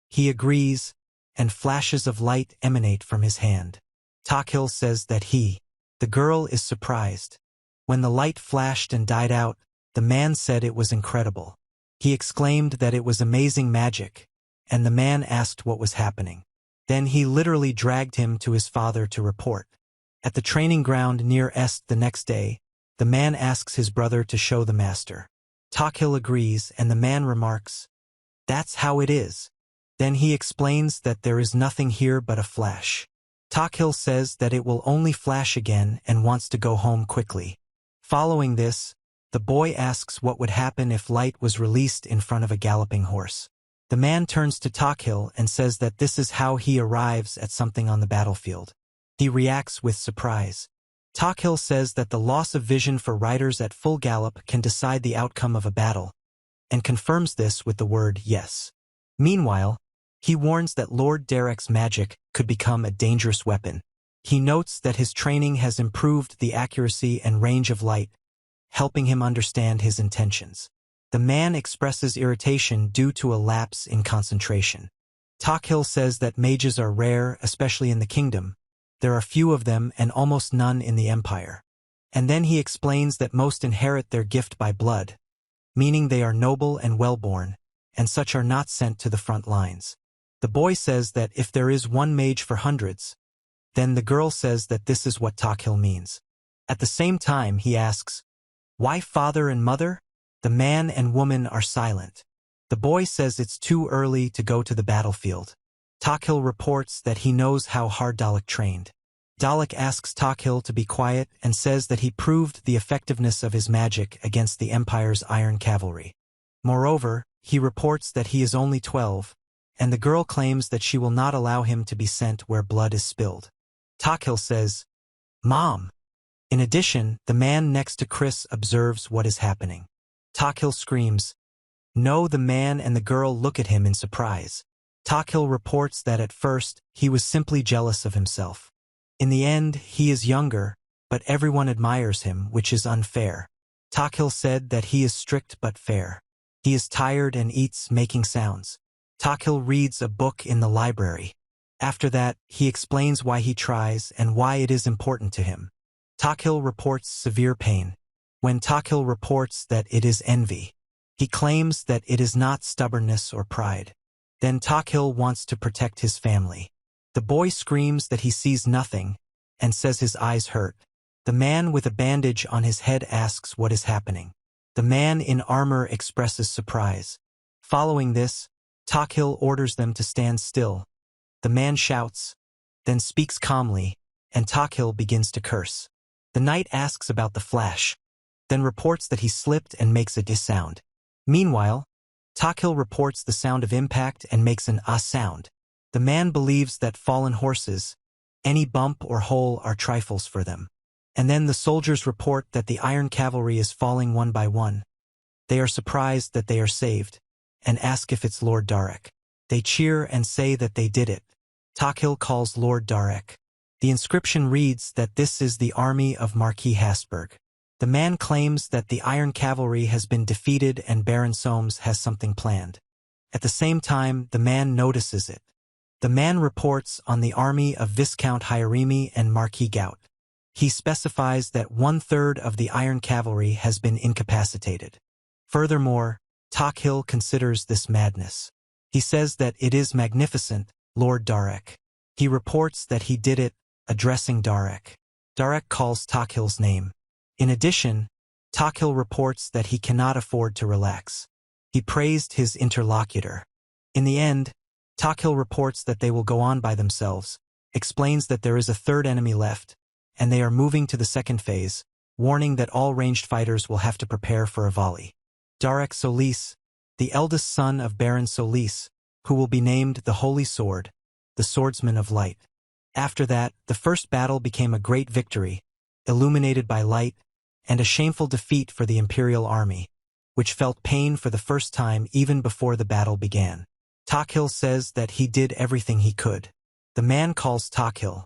He agrees, and flashes of light emanate from his hand. Takil says that the girl is surprised. When the light flashed and died out, the man said it was incredible. He exclaimed that it was amazing magic, and the man asked what was happening. Then he literally dragged him to his father to report. At the training ground near Est the next day, the man asks his brother to show the master. Takil agrees, and the man remarks, "That's how it is." Then he explains that there is nothing here but a flash. Takil says that it will only flash again and wants to go home quickly. Following this, the boy asks what would happen if light was released in front of a galloping horse. The man turns to Takil and says that this is how he arrives at something on the battlefield. He reacts with surprise. Takil says that the loss of vision for riders at full gallop can decide the outcome of a battle, and confirms this with the word yes. Meanwhile, he warns that Lord Derek's magic could become a dangerous weapon. He notes that his training has improved the accuracy and range of light, helping him understand his intentions. The man expresses irritation due to a lapse in concentration. Takhil says that mages are rare, especially in the kingdom. There are few of them and almost none in the empire. And then he explains that most inherit their gift by blood, meaning they are noble and well-born, and such are not sent to the front lines. The boy says that if there is one mage for hundreds, then the girl says that this is what Takhil means. At the same time, he asks, "Why father and mother?" The man and woman are silent. The boy says it's too early to go to the battlefield. Takhil reports that he knows how hard Dalek trained. Dalek asks Takhil to be quiet and says that he proved the effectiveness of his magic against the Empire's iron cavalry. Moreover, he reports that he is only 12, and the girl claims that she will not allow him to be sent where blood is spilled. Takhil says, "Mom." In addition, the man next to Chris observes what is happening. Takhil screams, "No!" The man and the girl look at him in surprise. Takhil reports that at first, he was simply jealous of himself. In the end, he is younger, but everyone admires him, which is unfair. Takhil said that he is strict but fair. He is tired and eats making sounds. Takhil reads a book in the library. After that, he explains why he tries and why it is important to him. Takhil reports severe pain. When Takhil reports that it is envy, he claims that it is not stubbornness or pride. Then Takhil wants to protect his family. The boy screams that he sees nothing and says his eyes hurt. The man with a bandage on his head asks what is happening. The man in armor expresses surprise. Following this, Takhil orders them to stand still. The man shouts, then speaks calmly, and Takhil begins to curse. The knight asks about the flash, then reports that he slipped and makes a dis sound. Meanwhile, Takhil reports the sound of impact and makes an ah sound. The man believes that fallen horses, any bump or hole are trifles for them. And then the soldiers report that the iron cavalry is falling one by one. They are surprised that they are saved, and ask if it's Lord Darek. They cheer and say that they did it. Takhil calls Lord Darek. The inscription reads that this is the army of Marquis Hasberg. The man claims that the iron cavalry has been defeated and Baron Soames has something planned. At the same time, the man notices it. The man reports on the army of Viscount Hieremi and Marquis Gout. He specifies that 1/3 of the iron cavalry has been incapacitated. Furthermore, Takhil considers this madness. He says that it is magnificent, Lord Darek. He reports that he did it, addressing Darek. Darek calls Takhil's name. In addition, Takhil reports that he cannot afford to relax. He praised his interlocutor. In the end, Takhil reports that they will go on by themselves, explains that there is a third enemy left, and they are moving to the second phase, warning that all ranged fighters will have to prepare for a volley. Darek Solis, the eldest son of Baron Solis, who will be named the Holy Sword, the Swordsman of Light. After that, the first battle became a great victory, illuminated by light, and a shameful defeat for the Imperial Army, which felt pain for the first time even before the battle began. Takhil says that he did everything he could. The man calls Takhil.